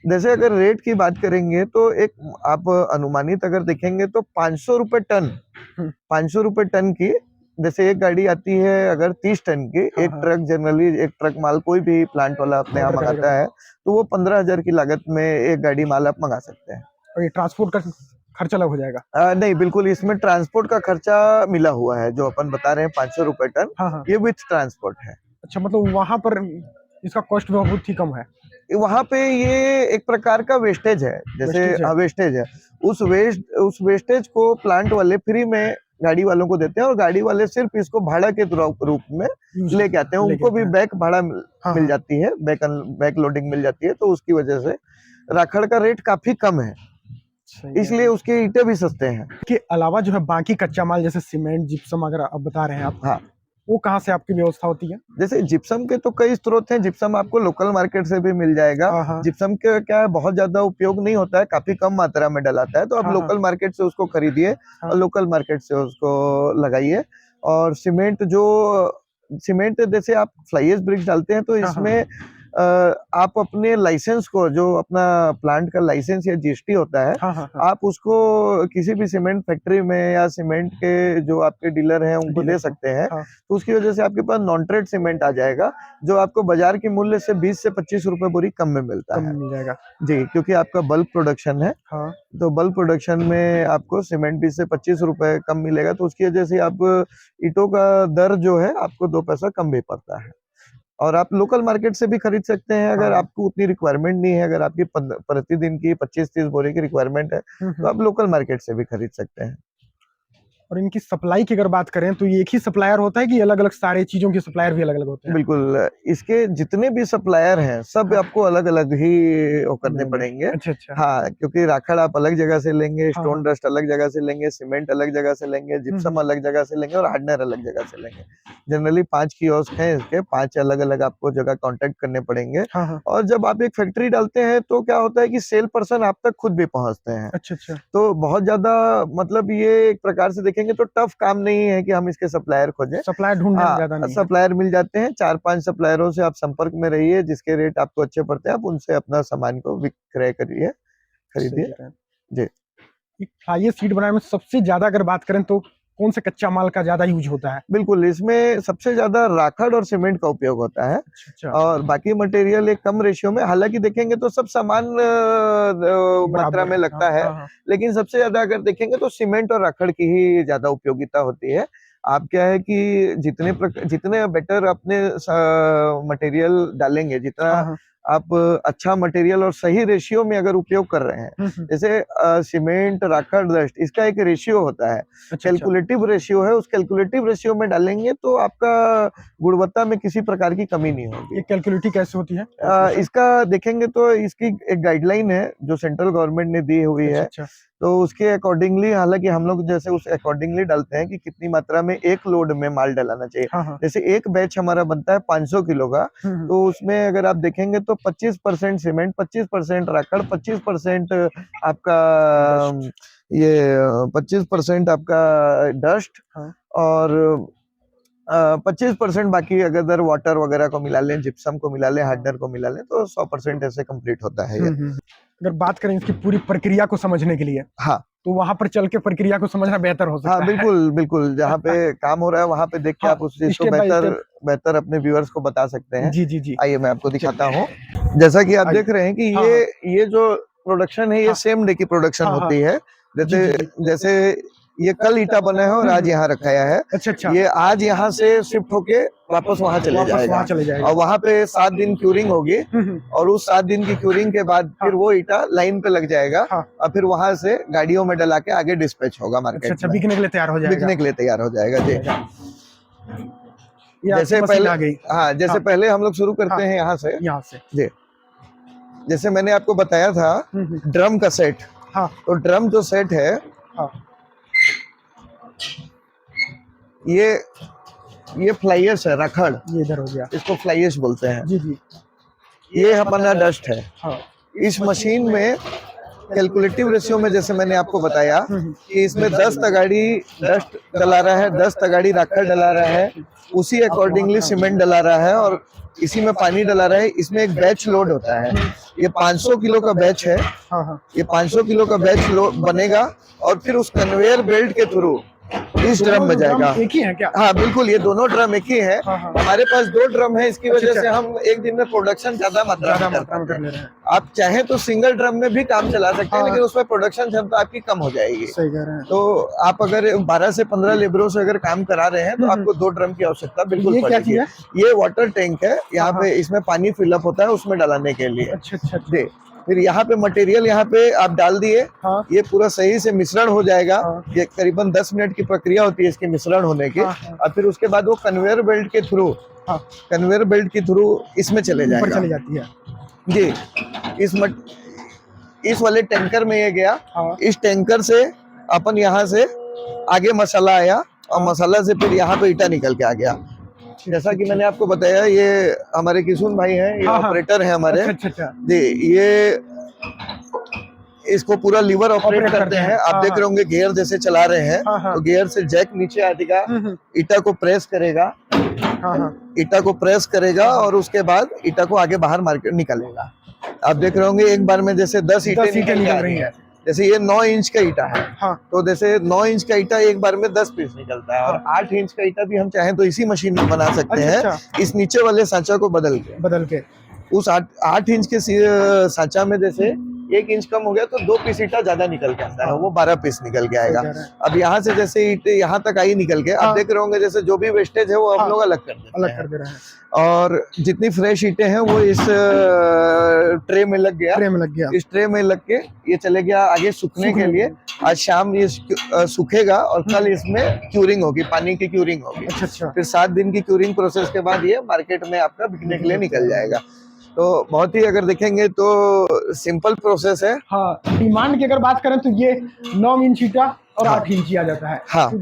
जैसे अगर रेट की बात करेंगे तो एक, आप अनुमानित अगर देखेंगे तो 500 रुपए टन, हम्म। 500 रुपए टन की। जैसे एक गाड़ी आती है अगर 30 टन की, हाँ एक हाँ। ट्रक, जनरली एक ट्रक माल कोई भी प्लांट वाला अपने यहाँ ऑर्डर करेगा मंगाता है तो वो 15,000 की लागत में एक गाड़ी माल आप मंगा सकते हैं। और ये ट्रांसपोर्ट का खर्चा अलग हो जाएगा? नहीं, बिल्कुल इसमें ट्रांसपोर्ट का खर्चा मिला हुआ है। जो अपन बता रहे हैं 500 रुपए टन, हाँ हाँ। ये विथ ट्रांसपोर्ट है। अच्छा, मतलब वहां पर इसका कॉस्ट बहुत ही कम है? वहां पे ये एक प्रकार का वेस्टेज है, जैसे वेस्टेज है? वेस्टेज है। उस वेस्टेज को प्लांट वाले फ्री में गाड़ी वालों को देते हैं और गाड़ी वाले सिर्फ इसको भाड़ा के रूप में यूज लेके आते हैं। लेके उनको आते भी हैं। बैक भाड़ा हाँ मिल हाँ। जाती है, बैक लोडिंग मिल जाती है। तो उसकी वजह से राखड़ का रेट काफी कम है, सही कह रहे इसलिए हैं। उसके ईंटें भी सस्ते हैं। के अलावा जो है बाकी कच्चा माल जैसे सीमेंट, जिप्सम अगर आप बता रहे हैं आप, हाँ, वो कहाँ से आपकी व्यवस्था होती है? जैसे जिप्सम के तो कई स्रोत हैं। जिप्सम आपको लोकल मार्केट से भी मिल जाएगा। हाँ हाँ जिप्सम के क्या है, बहुत ज्यादा उपयोग नहीं होता है, काफी कम मात्रा में डलाता है। तो आप हाँ हाँ लोकल मार्केट से उसको खरीदिए हाँ। और लोकल मार्केट से उसको लगाइए। और सीमेंट जैसे आप फ्लाई ऐश ब्रिक्स डालते हैं तो हाँ हाँ। इसमें आप अपने लाइसेंस को, जो अपना प्लांट का लाइसेंस या जीएसटी होता है, आप उसको किसी भी सीमेंट फैक्ट्री में या सीमेंट के जो आपके डीलर हैं उनको दे सकते हैं। तो उसकी वजह से आपके पास नॉन ट्रेड सीमेंट आ जाएगा, जो आपको बाजार के मूल्य से 20 से 25 रुपए बोरी कम में मिलता है। मिल जाएगा जी, क्योंकि आपका बल्क प्रोडक्शन है। तो बल्क प्रोडक्शन में आपको सीमेंट 20 से 25 रुपए कम मिलेगा, तो उसकी वजह से आप ईंटों का दर जो है आपको 2 पैसा कम भी पड़ता है। और आप लोकल मार्केट से भी खरीद सकते हैं अगर आपको उतनी रिक्वायरमेंट नहीं है। अगर आपकी प्रतिदिन की 25-30 बोरे की रिक्वायरमेंट है तो आप लोकल मार्केट से भी खरीद सकते हैं। और इनकी सप्लाई की अगर बात करें तो ये एक ही सप्लायर होता है कि अलग अलग सारे चीजों के सप्लायर भी अलग अलग होते हैं? बिल्कुल, इसके जितने भी सप्लायर हैं सब आपको अलग अलग ही वो करने पड़ेंगे। अच्छा। हाँ, क्योंकि राखड़ आप अलग जगह से लेंगे, स्टोन डस्ट अलग जगह से लेंगे, सीमेंट अलग जगह से लेंगे, जिप्सम अलग जगह से लेंगे और हार्डनर अलग जगह से लेंगे। जनरली 5 कियोस्क हैं इसके, 5 अलग अलग आपको जगह कॉन्टेक्ट करने पड़ेंगे। और जब आप एक फैक्ट्री डालते हैं तो क्या होता है कि सेल पर्सन आप तक खुद भी पहुंचते हैं। अच्छा। तो बहुत ज्यादा मतलब ये एक प्रकार से देखेंगे तो टफ काम नहीं है कि हम इसके सप्लायर खोजें। सप्लायर ढूंढने में ज्यादा नहीं है। सप्लायर मिल जाते हैं, 4-5 सप्लायरों से आप संपर्क में रहिए, जिसके रेट आपको अच्छे पड़ते हैं आप उनसे अपना सामान को विक्रय करिए, खरीदिए। जी, फ्लाई एश शीट बनाने में सबसे ज्यादा अगर बात करें तो कौन से कच्चा माल का ज्यादा यूज होता है? बिल्कुल, इसमें सबसे ज्यादा राखड़ और सीमेंट का उपयोग होता है। अच्छा। और बाकी मटेरियल एक कम रेशियो में, हालांकि देखेंगे तो सब समान मात्रा में लगता है। लेकिन सबसे ज्यादा अगर देखेंगे तो सीमेंट और राखड़ की ही ज्यादा उपयोगिता होती है। आप क्या है कि जितने बेटर अपने मटेरियल डालेंगे, जितना आप अच्छा मटेरियल और सही रेशियो में अगर उपयोग कर रहे हैं, जैसे सीमेंट, राखड़, डस्ट, इसका एक रेशियो होता है, कैलकुलेटिव रेशियो है। उस कैलकुलेटिव रेशियो में डालेंगे तो आपका गुणवत्ता में किसी प्रकार की कमी नहीं होगी। ये कैलकुलेटिव कैसे होती है? इसका देखेंगे तो इसकी एक गाइडलाइन है जो सेंट्रल गवर्नमेंट ने दी हुई है। तो उसके अकॉर्डिंगली, हालांकि हम लोग जैसे उस अकॉर्डिंगली डालते हैं कि कितनी मात्रा में एक लोड में माल डालना चाहिए। जैसे एक बैच हमारा बनता है 500 किलो का, तो उसमें अगर आप देखेंगे तो 25% सीमेंट, 25% राखड़, 25% आपका ये 25% आपका डस्ट और 25% बाकी अगर वाटर वगैरह को मिला लें, जिप्सम को मिला लें, हार्डनर को मिला लें, तो 100% ऐसे कंप्लीट होता है ये। अगर बात करें इसकी पूरी प्रक्रिया को समझने के लिए, तो वहां पर चल के प्रक्रिया को समझना बेहतर हो सकता है। बिल्कुल, जहाँ पे काम हो रहा है वहां पे देख के आप उस चीज को बेहतर अपने व्यूअर्स को बता सकते हैं। जी। आइए मैं आपको दिखाता हूँ। जैसा कि आप देख रहे हैं कि ये जो प्रोडक्शन है ये सेम डे की प्रोडक्शन होती है। जैसे ये कल ईटा बना है और आज यहाँ रखाया है। अच्छा। ये आज यहाँ से शिफ्ट होके वापस वहाँ चले जाएगा और वहाँ पे 7 दिन क्यूरिंग होगी और उस 7 दिन की क्यूरिंग के बाद फिर वो ईटा लाइन पे लग जाएगा और फिर वहाँ से गाड़ियों में डला के आगे डिस्पैच होगा मार्केट में। बिकने के लिए तैयार हो जाएगा। बिकने के लिए तैयार हो जाएगा जी। जैसे पहले जैसे पहले हम लोग शुरू करते हैं यहाँ से जी। जैसे मैंने आपको बताया था ड्रम का सेट, तो ड्रम जो सेट है ये फ्लाई एश है, राखड़। ये इधर हो गया, इसको फ्लाई एश बोलते हैं। जी। ये अपना डस्ट है। इस मशीन में कैलकुलेटिव रेशियो में जैसे मैंने आपको बताया कि इसमें 10 तगाड़ी डस्ट डला रहा है, 10 तगाड़ी राखड़ डला रहा है, उसी अकॉर्डिंगली सीमेंट डला रहा है और इसी में पानी डला रहा है। इसमें एक बैच लोड होता है। ये 500 किलो का बैच है। ये 500 किलो का बैच लोड बनेगा और फिर उस कन्वेयर बेल्ट के थ्रू इस ड्रम में जाएगा। एक ही है क्या? हाँ बिल्कुल, ये दोनों ड्रम एक ही है। हमारे पास 2 ड्रम है, इसकी वजह से हम एक दिन में प्रोडक्शन ज्यादा मात्रा में कर ले रहे हैं। आप चाहे तो सिंगल ड्रम में भी काम चला सकते हैं, लेकिन उसमें प्रोडक्शन क्षमता आपकी कम हो जाएगी। सही कह रहे हैं। तो आप अगर 12 से 15 लेबरों से अगर काम करा रहे हैं तो आपको 2 ड्रम की आवश्यकता बिल्कुल पड़ेगी। ये वाटर टैंक है, यहाँ पे इसमें पानी फिलअप होता है उसमें डालने के लिए। अच्छा। जी, फिर यहाँ पे मटेरियल यहाँ पे आप डाल दिए। ये पूरा सही से मिश्रण हो जाएगा। ये करीबन 10 मिनट की प्रक्रिया होती है इसके मिश्रण होने की। और फिर उसके बाद वो कन्वेयर बेल्ट के थ्रू इसमें चले जाती है जी। इस वाले टैंकर में ये गया। इस टैंकर से अपन यहाँ से आगे मसाला आया और मसाला से फिर यहाँ पे ईटा निकल के आ गया। जैसा कि मैंने आपको बताया, ये हमारे किशुन भाई हैं, ये ऑपरेटर हैं हमारे। अच्छा। जी, ये इसको पूरा लीवर ऑपरेट करते हैं। आप देख रहे होंगे गियर जैसे चला रहे हैं। तो गियर से जैक नीचे आएगा, ईटा को प्रेस करेगा हाँ हाँ ईटा को प्रेस करेगा और उसके बाद ईटा को आगे बाहर मार्केट निकालेगा। आप देख रहे होंगे एक बार में जैसे 10 ईंटें 10 ईंटें निकल निकल रही रही है। हैं। जैसे ये 9 इंच का ईटा है, हाँ तो जैसे 9 इंच का ईटा एक बार में 10 पीस निकलता है। और 8 इंच का ईटा भी हम चाहें तो इसी मशीन में बना सकते अच्छा हैं, अच्छा, इस नीचे वाले सांचा को बदल के। उस 8 इंच के सांचा में जैसे 1 इंच कम हो गया तो 2 पीस ईटा ज्यादा निकल के आता है, वो 12 पीस निकल के आएगा। सही कह रहे हैं। अब यहाँ से जैसे ईंटें यहाँ तक आई निकल के, हाँ। आप देख रहे होंगे जैसे जो भी वेस्टेज है वो हम हाँ। लोग अलग कर देते अलग हैं। कर दे रहे हैं, और जितनी फ्रेश ईंटें हैं वो इस ट्रे में लग गया। ट्रे में लग गया। इस ट्रे में लग के ये चले गया आगे सूखने के लिए। आज शाम ये सूखेगा और कल इसमें क्यूरिंग होगी, पानी की क्यूरिंग होगी। अच्छा अच्छा, फिर 7 दिन की क्यूरिंग प्रोसेस के बाद ये मार्केट में आपका बिकने के लिए निकल जाएगा। तो बहुत ही अगर देखेंगे तो सिंपल प्रोसेस है। हाँ डिमांड की अगर बात करें तो ये 9 इंच ईटा और 8 इंच आ जाता है। हाँ। तो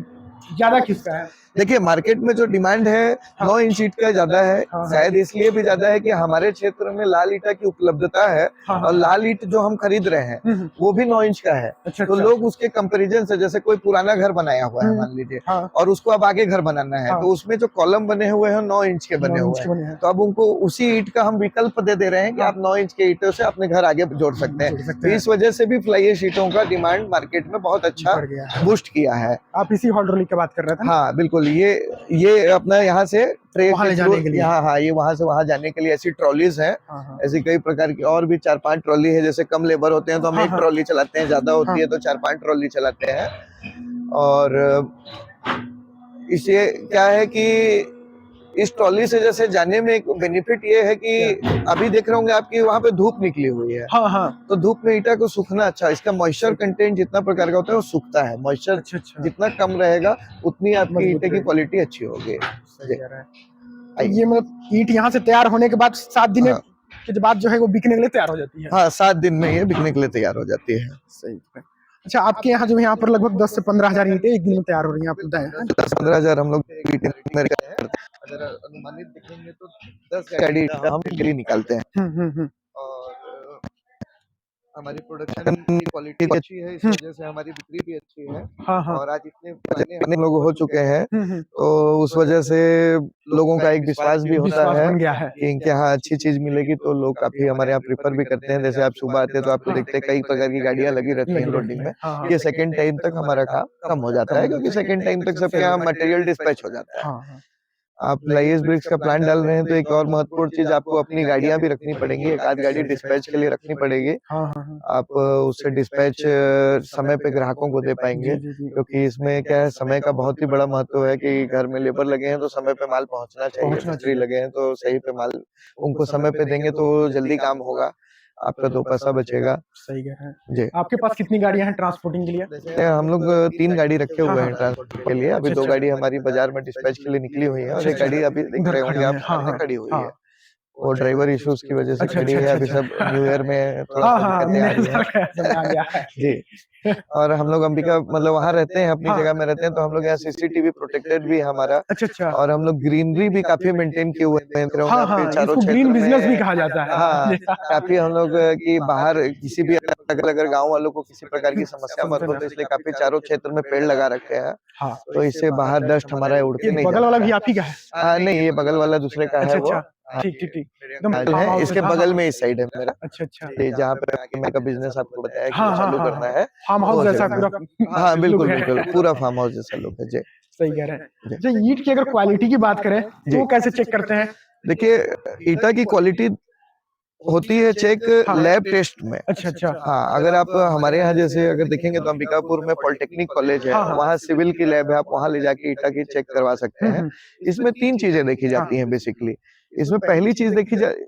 ज्यादा किसका है? देखिए मार्केट में जो डिमांड है 9 इंच ईंट का ज्यादा है। हाँ। शायद इसलिए भी ज्यादा है कि हमारे क्षेत्र में लाल ईंटा की उपलब्धता है। हाँ। और लाल ईंट जो हम खरीद रहे हैं वो भी 9 इंच का है। अच्छा, तो लोग उसके कंपैरिजन से, जैसे कोई पुराना घर बनाया हुआ है मान लीजिए, हाँ। और उसको अब आगे घर बनाना है, हाँ। तो उसमें जो कॉलम बने हुए हैं 9 इंच के बने 9 हुए इंच के बने हैं। हैं। तो अब उनको उसी ईंट का हम विकल्प दे रहे हैं कि हाँ। आप 9 इंच के ईंटों से अपने घर आगे जोड़ सकते हैं। तो इस वजह से भी फ्लाई ऐश ईंटों का डिमांड मार्केट में बहुत अच्छा बढ़ गया है। बूस्ट किया है। आप इसी हाइड्रोलिक की बात कर रहे थे? हाँ बिल्कुल, ये अपना यहाँ से ट्रे वहाँ ले जाने के लिए। हाँ ये वहाँ से वहाँ जाने के लिए ऐसी ट्रॉलीज हैं। हाँ। ऐसी कई प्रकार की और भी 4-5 ट्रॉली है। जैसे कम लेबर होते हैं तो हम हाँ, एक हाँ। ट्रॉली चलाते हैं, ज्यादा होती है तो 4-5 ट्रॉली चलाते हैं। और इससे क्या है कि इस ट्रॉली से जैसे जाने में एक बेनिफिट ये है कि अभी देख रहे होंगे आपकी वहाँ पे धूप निकली हुई है। हाँ हाँ। तो धूप में ईटा को सूखना अच्छा, इसका मॉइस्चर कंटेंट जितना प्रकार का होता है वो सूखता है। मॉइस्चर अच्छा अच्छा, जितना कम रहेगा उतनी आपकी मजबूत ईंटे की रहेगी। क्वालिटी अच्छी होगी। सही कह रहे हैं। तो ये मतलब ईंट यहाँ से तैयार होने के बाद 7 दिन हाँ। के बाद जो है वो बिकने के लिए तैयार हो जाती है। हाँ 7 दिन में ये बिकने के लिए तैयार हो जाती है। सही है। अच्छा आपके यहाँ जो यहाँ पर लगभग 10 से 15 हजार ईंटें एक दिन में तैयार हो रही हैं, आप बताएं? 10-15 हजार हम लोग अगर अनुमानित देखेंगे तो 10 गाड़ी हम डेली निकालते हैं। और हमारी प्रोडक्शन की क्वालिटी अच्छी है, इस वजह से हमारी बिक्री भी अच्छी है। हाँ हाँ। और आज इतने लोग हो चुके हैं तो उस वजह से लोगों का एक विश्वास भी होता विश्वास है बन गया है। कि इनके यहाँ अच्छी चीज मिलेगी, तो लोग काफी हमारे यहाँ प्रेफर भी करते हैं। जैसे आप सुबह आते हैं तो आपको देखते हैं कई प्रकार की गाड़ियां लगी रहती हैं लोडिंग में। हाँ। ये सेकंड टाइम तक हमारा काम कम हो जाता है, क्योंकि सेकंड टाइम तक सबके यहाँ मटेरियल डिस्पैच हो जाता है। हाँ। आप लाइएस ब्रिक्स का प्लान डाल रहे हैं तो एक और महत्वपूर्ण चीज, आपको अपनी गाड़ियां भी रखनी पड़ेंगी। एक आध गाड़ी डिस्पैच के लिए रखनी पड़ेगी। हाँ। आप उससे डिस्पैच समय पे ग्राहकों को दे पाएंगे, क्योंकि इसमें क्या है, समय का बहुत ही बड़ा महत्व है कि घर में लेबर लगे हैं तो समय पे माल पहुंचना चाहिए। मिस्त्री लगे हैं तो सही पे माल उनको समय पे देंगे तो जल्दी काम होगा, आपका 2 पैसा बचेगा। सही कह रहे हैं। जी। आपके पास कितनी गाड़ियां हैं ट्रांसपोर्टिंग के लिए? हम लोग 3 गाड़ी रखे हुए हैं ट्रांसपोर्ट के लिए। अभी अच्छा, 2 गाड़ी हमारी बाजार में डिस्पैच के लिए निकली हुई है और एक गाड़ी अभी देख रहे होंगे आप सामने खड़ी हुई है। वो ड्राइवर इश्यूज की वजह से खड़ी है। अभी सब न्यू ईयर में थोड़ा सा दिक्कतें आ रही है। जी। और हम लोग अंबिका मतलब वहाँ रहते हैं, अपनी जगह में रहते हैं, तो हम लोग यहाँ सीसीटीवी प्रोटेक्टेड भी है हमारा। अच्छा। और हम लोग ग्रीनरी भी काफी मेंटेन किए हुए हैं। इसको ग्रीन बिजनेस भी कहा जाता है। हाँ काफी हम लोग की बाहर किसी भी अगर गाँव वालों को किसी प्रकार की समस्या मत हो, तो इसलिए काफी चारों क्षेत्र में पेड़ लगा रखे हैं। तो इससे बाहर डस्ट हमारा उड़ के नहीं बगल वाला भी आप ही का है? नहीं, ये बगल वाला दूसरे का है। वो ठीक एकदम है, इसके बगल में इस साइड है मेरा। अच्छा। जहाँ पे मैं का बिजनेस आपको बताया कि हाँ, चालू करना है, फार्म हाउस जैसा पूरा। हाँ बिल्कुल पूरा फार्म हाउस जैसा लुक है। जी सही कह रहे हैं। अच्छा ईंट की अगर क्वालिटी की बात करें तो वो कैसे चेक करते हैं? देखिए ईटा की क्वालिटी होती है चेक लैब टेस्ट में। अच्छा। हाँ अगर आप हमारे यहाँ जैसे अगर देखेंगे तो अंबिकापुर में पॉलिटेक्निक कॉलेज है, वहाँ सिविल की लैब है, आप वहाँ ले जाके ईटा की चेक करवा सकते हैं। इसमें 3 चीजें देखी जाती हैं बेसिकली। इसमें पहली चीज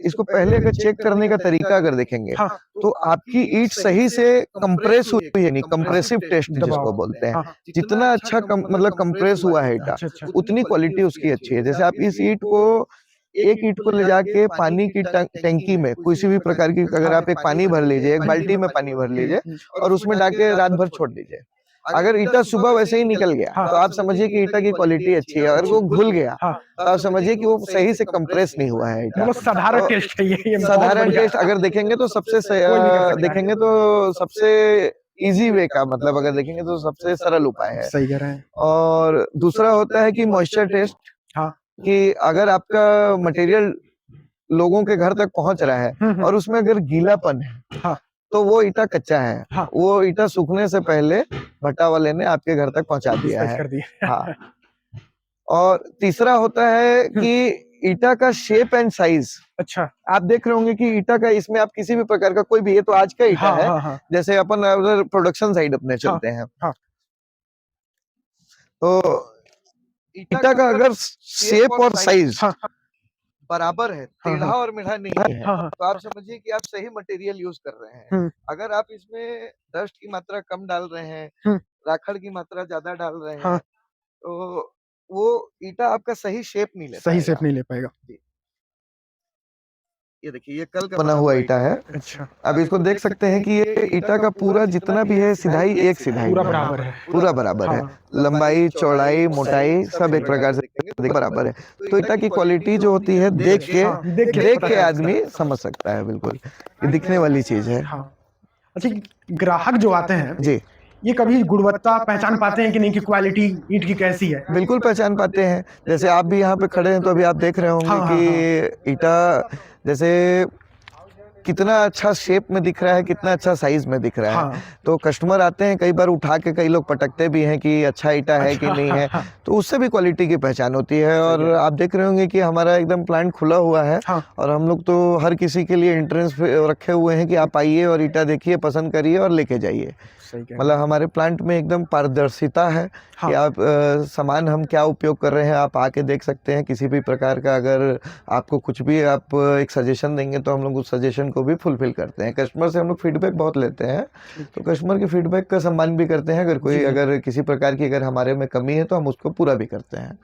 इसको पहले अगर चेक करने का तरीका अगर देखेंगे तो आपकी ईंट सही से कंप्रेस हुई है, नहीं कंप्रेसिव टेस्ट जिसको बोलते हैं। जितना अच्छा मतलब कंप्रेस हुआ है ईटा उतनी क्वालिटी उसकी अच्छी है। जैसे आप इस ईंट को एक ईंट को ले जाके पानी की टंकी में किसी भी प्रकार की, अगर आप एक पानी भर लीजिए, एक बाल्टी में पानी भर लीजिए और उसमें डाके रात भर छोड़ दीजिए। अगर ईटा सुबह वैसे ही निकल गया तो आप समझिए कि ईटा की क्वालिटी अच्छी है। अगर वो घुल गया तो आप समझिए कि वो सही से कंप्रेस नहीं हुआ है ईटा। साधारण टेस्ट है ये। साधारण टेस्ट अगर देखेंगे तो सबसे इजी वे का मतलब अगर देखेंगे तो सबसे सरल उपाय है। सही कह रहे हैं। और दूसरा होता है कि मॉइस्चर टेस्ट। कि अगर आपका मटेरियल लोगों के घर तक पहुंच रहा है और उसमें अगर गीलापन है, हाँ, तो वो ईटा कच्चा है। हाँ, वो ईटा सूखने से पहले भट्टा वाले ने आपके घर तक पहुंचा दिया डिस्पैच है। कर दिया। हाँ, और तीसरा होता है कि ईटा का शेप एंड साइज। अच्छा, आप देख रहे होंगे कि ईटा का, इसमें आप किसी भी प्रकार का, कोई भी, ये तो आज का ईटा हाँ, है। हाँ, हाँ, जैसे अपन अगर प्रोडक्शन साइड अपने हाँ, चलते हैं, हाँ, तो ईटा का अगर शेप और साइज हाँ, बराबर है, हाँ, टेढ़ा हाँ, और मेढ़ा नहीं है, हाँ, हाँ, तो आप समझिए कि आप सही मटेरियल यूज कर रहे हैं। अगर आप इसमें डस्ट की मात्रा कम डाल रहे हैं, राखड़ की मात्रा ज्यादा डाल रहे हाँ, हैं, तो वो ईटा आपका सही शेप नहीं ले सही पाएगा। शेप नहीं ले पाएगा। जी, ये देखिए, ये कल का बना हुआ ईटा है। अच्छा, अब इसको देख सकते हैं कि ये ईटा का पूरा जितना भी है सिधाई एक सिधाई पूरा में है। बराबर है। पूरा बराबर है। हाँ, लंबाई, चौड़ाई, मोटाई सब एक प्रकार से बराबर है। तो ईटा की क्वालिटी जो होती है, देख हाँ, देख के देख पता के चल आदमी समझ सकता है। बिल्कुल, ये दिखने वाली चीज है। हाँ। अच्छा, ग्राहक जो आते हैं, जी, ये कभी गुणवत्ता पहचान पाते हैं कि नहीं, कि क्वालिटी ईंट की कैसी है? बिल्कुल पहचान पाते हैं। जैसे आप भी यहाँ पे खड़े हैं, तो अभी आप देख रहे होंगे हाँ, हाँ, कि ईटा जैसे कितना अच्छा शेप में दिख रहा है, कितना अच्छा साइज में दिख रहा है। हाँ, तो कस्टमर आते हैं, कई बार उठा के कई लोग पटकते भी हैं कि अच्छा ईटा है कि नहीं है, हाँ, तो उससे भी क्वालिटी की पहचान होती है। और आप देख रहे होंगे कि हमारा एकदम प्लांट खुला हुआ है, हाँ, और हम लोग तो हर किसी के लिए एंट्रेंस रखे हुए हैं कि आप आइए और ईटा देखिए, पसंद करिए और लेके जाइए। सही कह रहे मतलब हमारे प्लांट में एकदम पारदर्शिता है हाँ। कि आप सामान हम क्या उपयोग कर रहे हैं, आप आके देख सकते हैं। किसी भी प्रकार का अगर आपको कुछ भी, आप एक सजेशन देंगे तो हम लोग उस सजेशन को भी फुलफिल करते हैं। कस्टमर से हम लोग फीडबैक बहुत लेते हैं, तो कस्टमर के फीडबैक का सम्मान भी करते हैं। अगर कोई, अगर किसी प्रकार की अगर हमारे में कमी है, तो हम उसको पूरा भी करते हैं।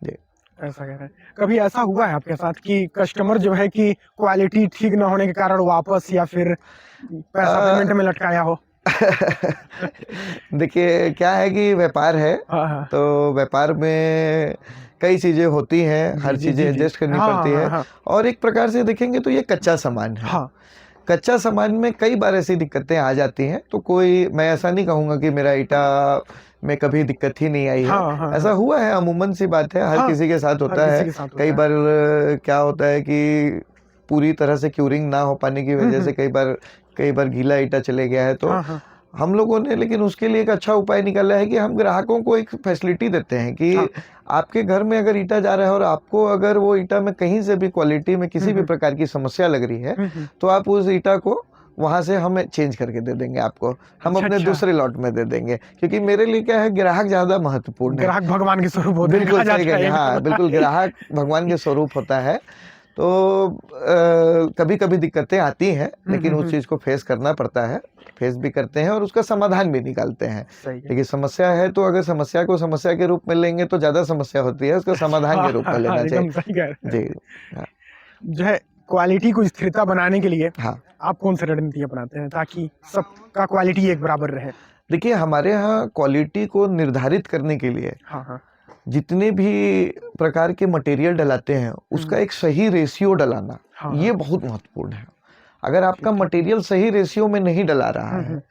जी, ऐसा कह रहे हैं। कभी ऐसा हुआ है आपके साथ कि कस्टमर जो है कि क्वालिटी ठीक ना होने के कारण वापस या फिर पैसा पेमेंट में लटकाया हो? देखिए क्या है कि व्यापार है, हाँ, हाँ, तो व्यापार में कई चीजें होती हैं, हर जी, चीजें जी, जी। एडजस्ट करनी हाँ, पड़ती हाँ, है। हाँ, और एक प्रकार से देखेंगे तो ये कच्चा सामान है। हाँ, कच्चा सामान में कई बार ऐसी दिक्कतें आ जाती हैं, तो कोई, मैं ऐसा नहीं कहूंगा कि मेरा ईटा में कभी दिक्कत ही नहीं आई है। हाँ, हाँ, ऐसा हाँ, हुआ है, अमूमन सी बात है, हर हाँ, किसी के साथ हर होता किसी है। के साथ होता कई है। बार क्या होता है कि पूरी तरह से क्यूरिंग ना हो पाने की वजह से कई बार गीला ईटा चले गया है। तो हाँ, हाँ, हम लोगों ने लेकिन उसके लिए एक अच्छा उपाय निकाला है कि हम ग्राहकों को एक फैसिलिटी देते हैं कि हाँ, आपके घर में अगर ईटा जा रहा है और आपको अगर वो ईटा में कहीं से भी क्वालिटी में किसी भी प्रकार की समस्या लग रही है, तो आप उस ईटा को वहां से हमें चेंज करके दे देंगे आपको। हम अच्छा, अपने अच्छा। दूसरे लॉट में दे देंगे, क्योंकि मेरे लिए क्या है, ग्राहक ज्यादा महत्वपूर्ण है। ग्राहक भगवान के स्वरूप होते हैं, बिल्कुल कहा सही जाता कहेंगे, है। हाँ बिल्कुल, ग्राहक भगवान के स्वरूप होता है। तो कभी कभी दिक्कतें आती हैं, लेकिन उस चीज को फेस करना पड़ता है, फेस भी करते हैं और उसका समाधान भी निकालते हैं। सही है। देखिए समस्या है, तो अगर समस्या को समस्या के रूप में लेंगे तो ज्यादा समस्या होती है, उसको समाधान के रूप में लेना एकदम चाहिए। सही कह रहे हैं। जी, हाँ, जो है क्वालिटी को स्थिरता बनाने के लिए हाँ। आप कौन सी रणनीति अपनाते हैं ताकि सबका क्वालिटी एक बराबर रहे? देखिए हमारे यहाँ क्वालिटी को निर्धारित करने के लिए हाँ, हाँ, जितने भी प्रकार के मटेरियल डलाते हैं, उसका एक सही रेशियो डलाना, हाँ, ये बहुत महत्वपूर्ण है। अगर आपका मटेरियल सही रेशियो में नहीं डला रहा है,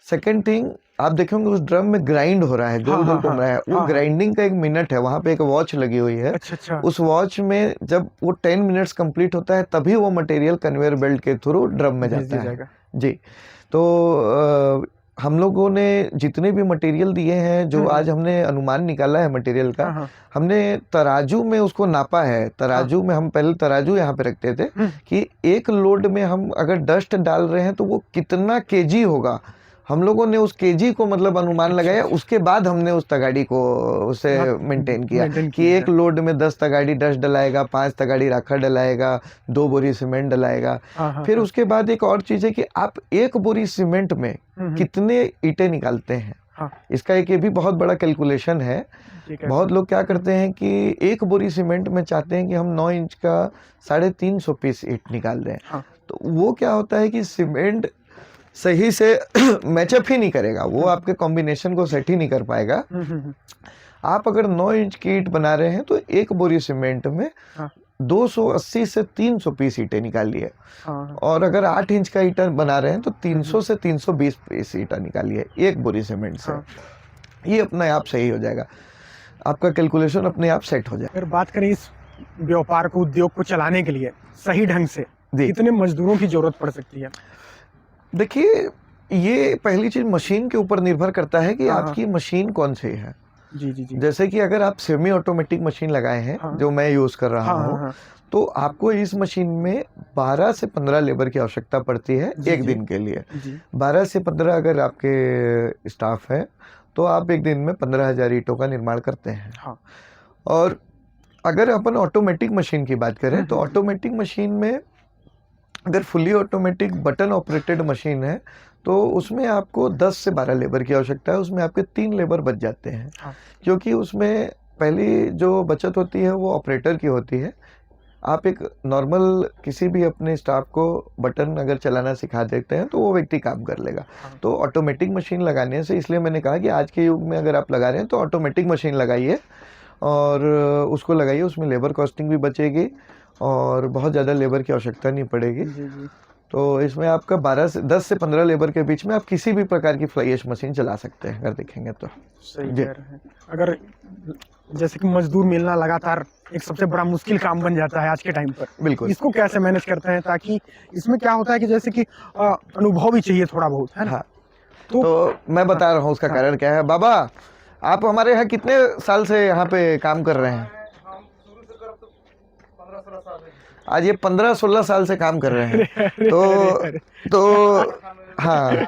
सेकेंड थिंग, आप देखेंगे उस ड्रम में ग्राइंड हो रहा है, गोल गोल घूम रहा है, वो ग्राइंडिंग का एक मिनट है, वहां पे एक वॉच लगी हुई है। अच्छा, अच्छा। उस वॉच में जब वो 10 मिनट्स कंप्लीट होता है, तभी वो मटेरियल कन्वेयर बेल्ट के थ्रू ड्रम में भेज जाता दिया है। जाएगा। जी, तो हम लोगों ने जितने भी मटेरियल दिए हैं, जो आज हमने अनुमान निकाला है मटेरियल का, हमने तराजू में उसको नापा है। तराजू में हम पहले तराजू यहाँ पे रखते थे कि एक लोड में हम अगर डस्ट डाल रहे हैं तो वो कितना केजी होगा। हम लोगों ने उस केजी को मतलब अनुमान लगाया, उसके बाद हमने उस तगाड़ी को उसे मेंटेन किया कि एक लोड में 10 तगाड़ी डस्ट डलाएगा, 5 तगाड़ी राखा डलाएगा, 2 बोरी सीमेंट डलाएगा। फिर उसके बाद एक और चीज है कि आप एक बोरी सीमेंट में कितने ईंटें निकालते हैं, इसका एक ये भी बहुत बड़ा कैलकुलेशन है। बहुत लोग क्या करते हैं कि एक बोरी सीमेंट में चाहते हैं कि हम 9 इंच का 350 पीस ईंट निकाल दें। तो वो क्या होता है कि सीमेंट सही से मैचअप ही नहीं करेगा, वो आपके कॉम्बिनेशन को सेट ही नहीं कर पाएगा। आप अगर 9 इंच की ईंट बना रहे हैं तो एक बोरी सीमेंट में 280 से 300 पीस ईंटें निकालिए। और अगर 8 इंच का ईंटा बना रहे हैं तो 300 से 320 पीस ईंटा निकालिए एक बोरी सीमेंट से। ये अपने आप सही हो जाएगा। आपका कैलकुलेशन अपने आप सेट हो जाए। अगर बात करें इस व्यापार को, उद्योग को चलाने के लिए सही ढंग से जी। कितने मजदूरों की जरूरत पड़ सकती है? देखिए, ये पहली चीज मशीन के ऊपर निर्भर करता है कि हाँ, आपकी मशीन कौन सी है। जी जी जी। जैसे कि अगर आप सेमी ऑटोमेटिक मशीन लगाए हैं, हाँ। जो मैं यूज कर रहा हाँ, हूँ, हाँ, तो आपको इस मशीन में 12 से 15 लेबर की आवश्यकता पड़ती है जी, एक जी। दिन के लिए। जी 12 से 15 अगर आपके स्टाफ है तो आप एक दिन में 15,000 ईंटों का निर्माण करते हैं। हाँ। और अगर अपन ऑटोमेटिक मशीन की बात करें तो हम्म। ऑटोमेटिक मशीन में अगर fully automatic button operated machine है तो उसमें आपको 10 से 12 लेबर की आवश्यकता है, उसमें आपके 3 लेबर बच जाते हैं। हाँ। क्योंकि उसमें पहली जो बचत होती है वो ऑपरेटर की होती है। आप एक नॉर्मल किसी भी अपने स्टाफ को बटन अगर चलाना सिखा देते हैं तो वो व्यक्ति काम कर लेगा। हाँ। तो ऑटोमेटिक मशीन लगाने से, इसलिए मैंने कहा कि आज के युग में अगर आप लगा रहे हैं तो ऑटोमेटिक मशीन लगाइए और उसको लगाइए, उसमें लेबर कॉस्टिंग भी बचेगी और बहुत ज़्यादा लेबर की आवश्यकता नहीं पड़ेगी। जी जी। तो इसमें आपका 10 से 15 लेबर के बीच में आप किसी भी प्रकार की फ्लाई ऐश मशीन चला सकते हैं अगर देखेंगे तो। सही जी। कह रहे हैं। अगर जैसे कि मजदूर मिलना लगातार एक सबसे बड़ा मुश्किल काम बन जाता है आज के टाइम पर, बिल्कुल। इसको कैसे मैनेज करते हैं? ताकि इसमें क्या होता है कि जैसे कि अनुभव भी चाहिए थोड़ा बहुत, है ना? हाँ, तो तो मैं बता रहा हूँ उसका हाँ। कारण क्या है। बाबा, आप हमारे यहाँ कितने साल से यहाँ पे काम कर रहे हैं? आज ये 15-16 साल से काम कर रहे हैं। तो हाँ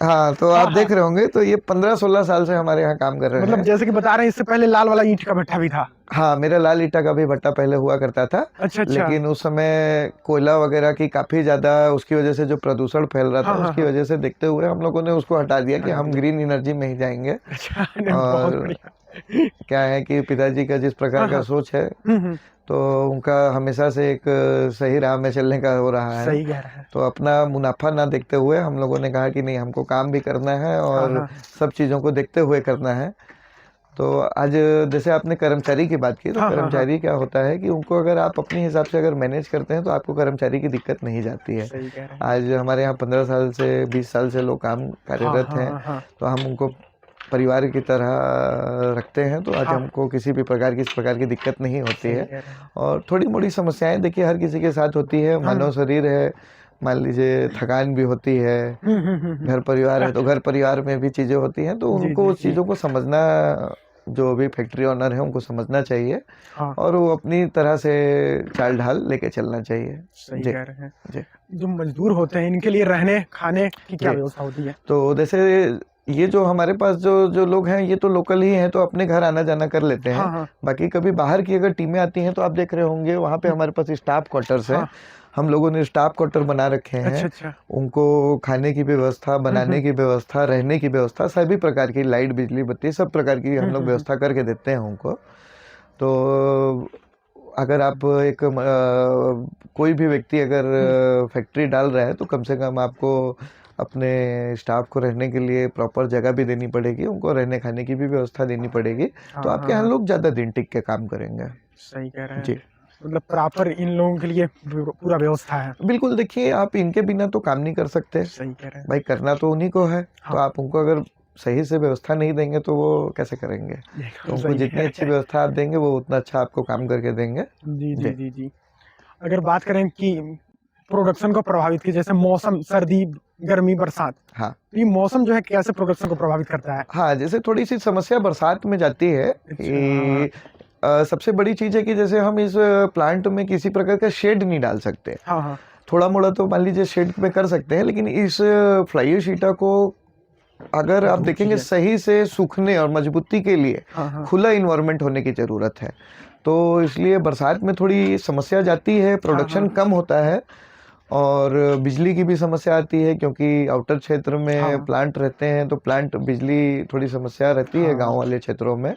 हाँ, तो आप देख रहे होंगे, तो ये 15-16 साल से हमारे यहाँ काम कर रहे मतलब हैं। जैसे कि बता रहे हैं, इससे पहले लाल वाला ईंट का भट्ठा भी था। हाँ, मेरा लाल ईंटा का भी भट्टा पहले हुआ करता था। अच्छा। लेकिन उस समय कोयला वगैरह की काफी ज्यादा, उसकी वजह से जो प्रदूषण फैल रहा था, हाँ, उसकी हाँ। वजह से देखते हुए हम लोगों ने उसको हटा दिया कि हम ग्रीन एनर्जी में ही जाएंगे। अच्छा, नहीं, बहुत और बढ़िया। क्या है कि पिताजी का जिस प्रकार का हाँ। सोच है, हम्म। तो उनका हमेशा से एक सही राह में चलने का हो रहा है। सही कह रहे हैं। तो अपना मुनाफा ना देखते हुए हम लोगों ने कहा कि नहीं, हमको काम भी करना है और हाँ। सब चीज़ों को देखते हुए करना है। तो आज जैसे आपने कर्मचारी की बात की, तो हाँ। कर्मचारी क्या होता है कि उनको अगर आप अपने हिसाब से अगर मैनेज करते हैं तो आपको कर्मचारी की दिक्कत नहीं जाती है। सही कह रहे हैं। आज हमारे यहाँ 15 साल से 20 साल से लोग काम कार्यरत हैं, हाँ। तो हम उनको परिवार की तरह रखते हैं। तो आज हाँ। हमको किसी भी प्रकार की इस प्रकार की दिक्कत नहीं होती सही है। कह रहे हैं। और थोड़ी मोड़ी समस्याएं देखिए हर किसी के साथ होती है। मानव शरीर है, मान लीजिए थकान भी होती है, घर परिवार है, तो घर परिवार में भी चीज़ें होती हैं, तो जी, उनको जी, उस चीज़ों को समझना, जो भी फैक्ट्री ओनर है उनको समझना चाहिए हाँ। और वो अपनी तरह से चाल ढाल लेके चलना चाहिए। सही जी कह रहे हैं। जी। जो मजदूर होते हैं, इनके लिए रहने खाने की क्या जी। व्यवस्था होती है? तो जैसे ये जो हमारे पास जो लोग हैं, ये तो लोकल ही हैं, तो अपने घर आना जाना कर लेते हैं। हाँ। बाकी कभी बाहर की अगर टीमें आती हैं तो आप देख रहे होंगे वहाँ पे हमारे पास स्टाफ क्वार्टर्स हैं। हाँ। हम लोगों ने स्टाफ क्वार्टर बना रखे हैं। अच्छा। उनको खाने की व्यवस्था, बनाने की व्यवस्था, रहने की व्यवस्था, सभी प्रकार की, लाइट बिजली बत्ती सब प्रकार की हम लोग व्यवस्था करके देते हैं उनको। तो अगर आप एक कोई भी व्यक्ति अगर फैक्ट्री डाल रहा है तो कम से कम आपको अपने स्टाफ को रहने के लिए प्रॉपर जगह भी देनी पड़ेगी, उनको रहने खाने की भी व्यवस्था देनी पड़ेगी। तो आपके यहाँ लोग ज़्यादा दिन टिक के काम करेंगे। सही कह रहे हैं। जी, मतलब प्रॉपर इन लोगों के लिए पूरा व्यवस्था है। बिल्कुल। देखिए, आप इनके बिना तो काम नहीं कर सकते। सही कह रहे हैं। भाई, करना तो उन्हीं को है। हाँ। तो आप उनको अगर सही से व्यवस्था नहीं देंगे तो वो कैसे करेंगे? तो उनको सही जितनी है। अच्छी व्यवस्था आप देंगे वो उतना अच्छा आपको काम करके देंगे। जी। अगर बात करें कि प्रोडक्शन को प्रभावित की, जैसे मौसम, सर्दी, गर्मी, बरसात, हाँ ये मौसम जो है कैसे प्रोडक्शन को प्रभावित करता है? हाँ, जैसे थोड़ी सी समस्या बरसात में जाती है कि सबसे बड़ी चीज़ है कि जैसे हम इस प्लांट में किसी प्रकार का शेड नहीं डाल सकते। हाँ। थोड़ा मोड़ा तो मान लीजिए शेड में कर सकते हैं, लेकिन इस फ्लाई ऐश ईंटा को अगर आप देखेंगे सही से सूखने और मजबूती के लिए हाँ। खुला इन्वायरमेंट होने की ज़रूरत है। तो इसलिए बरसात में थोड़ी समस्या जाती है, प्रोडक्शन कम होता है और बिजली की भी समस्या आती है, क्योंकि आउटर क्षेत्र में प्लांट रहते हैं तो प्लांट बिजली थोड़ी समस्या रहती है गांव वाले क्षेत्रों में।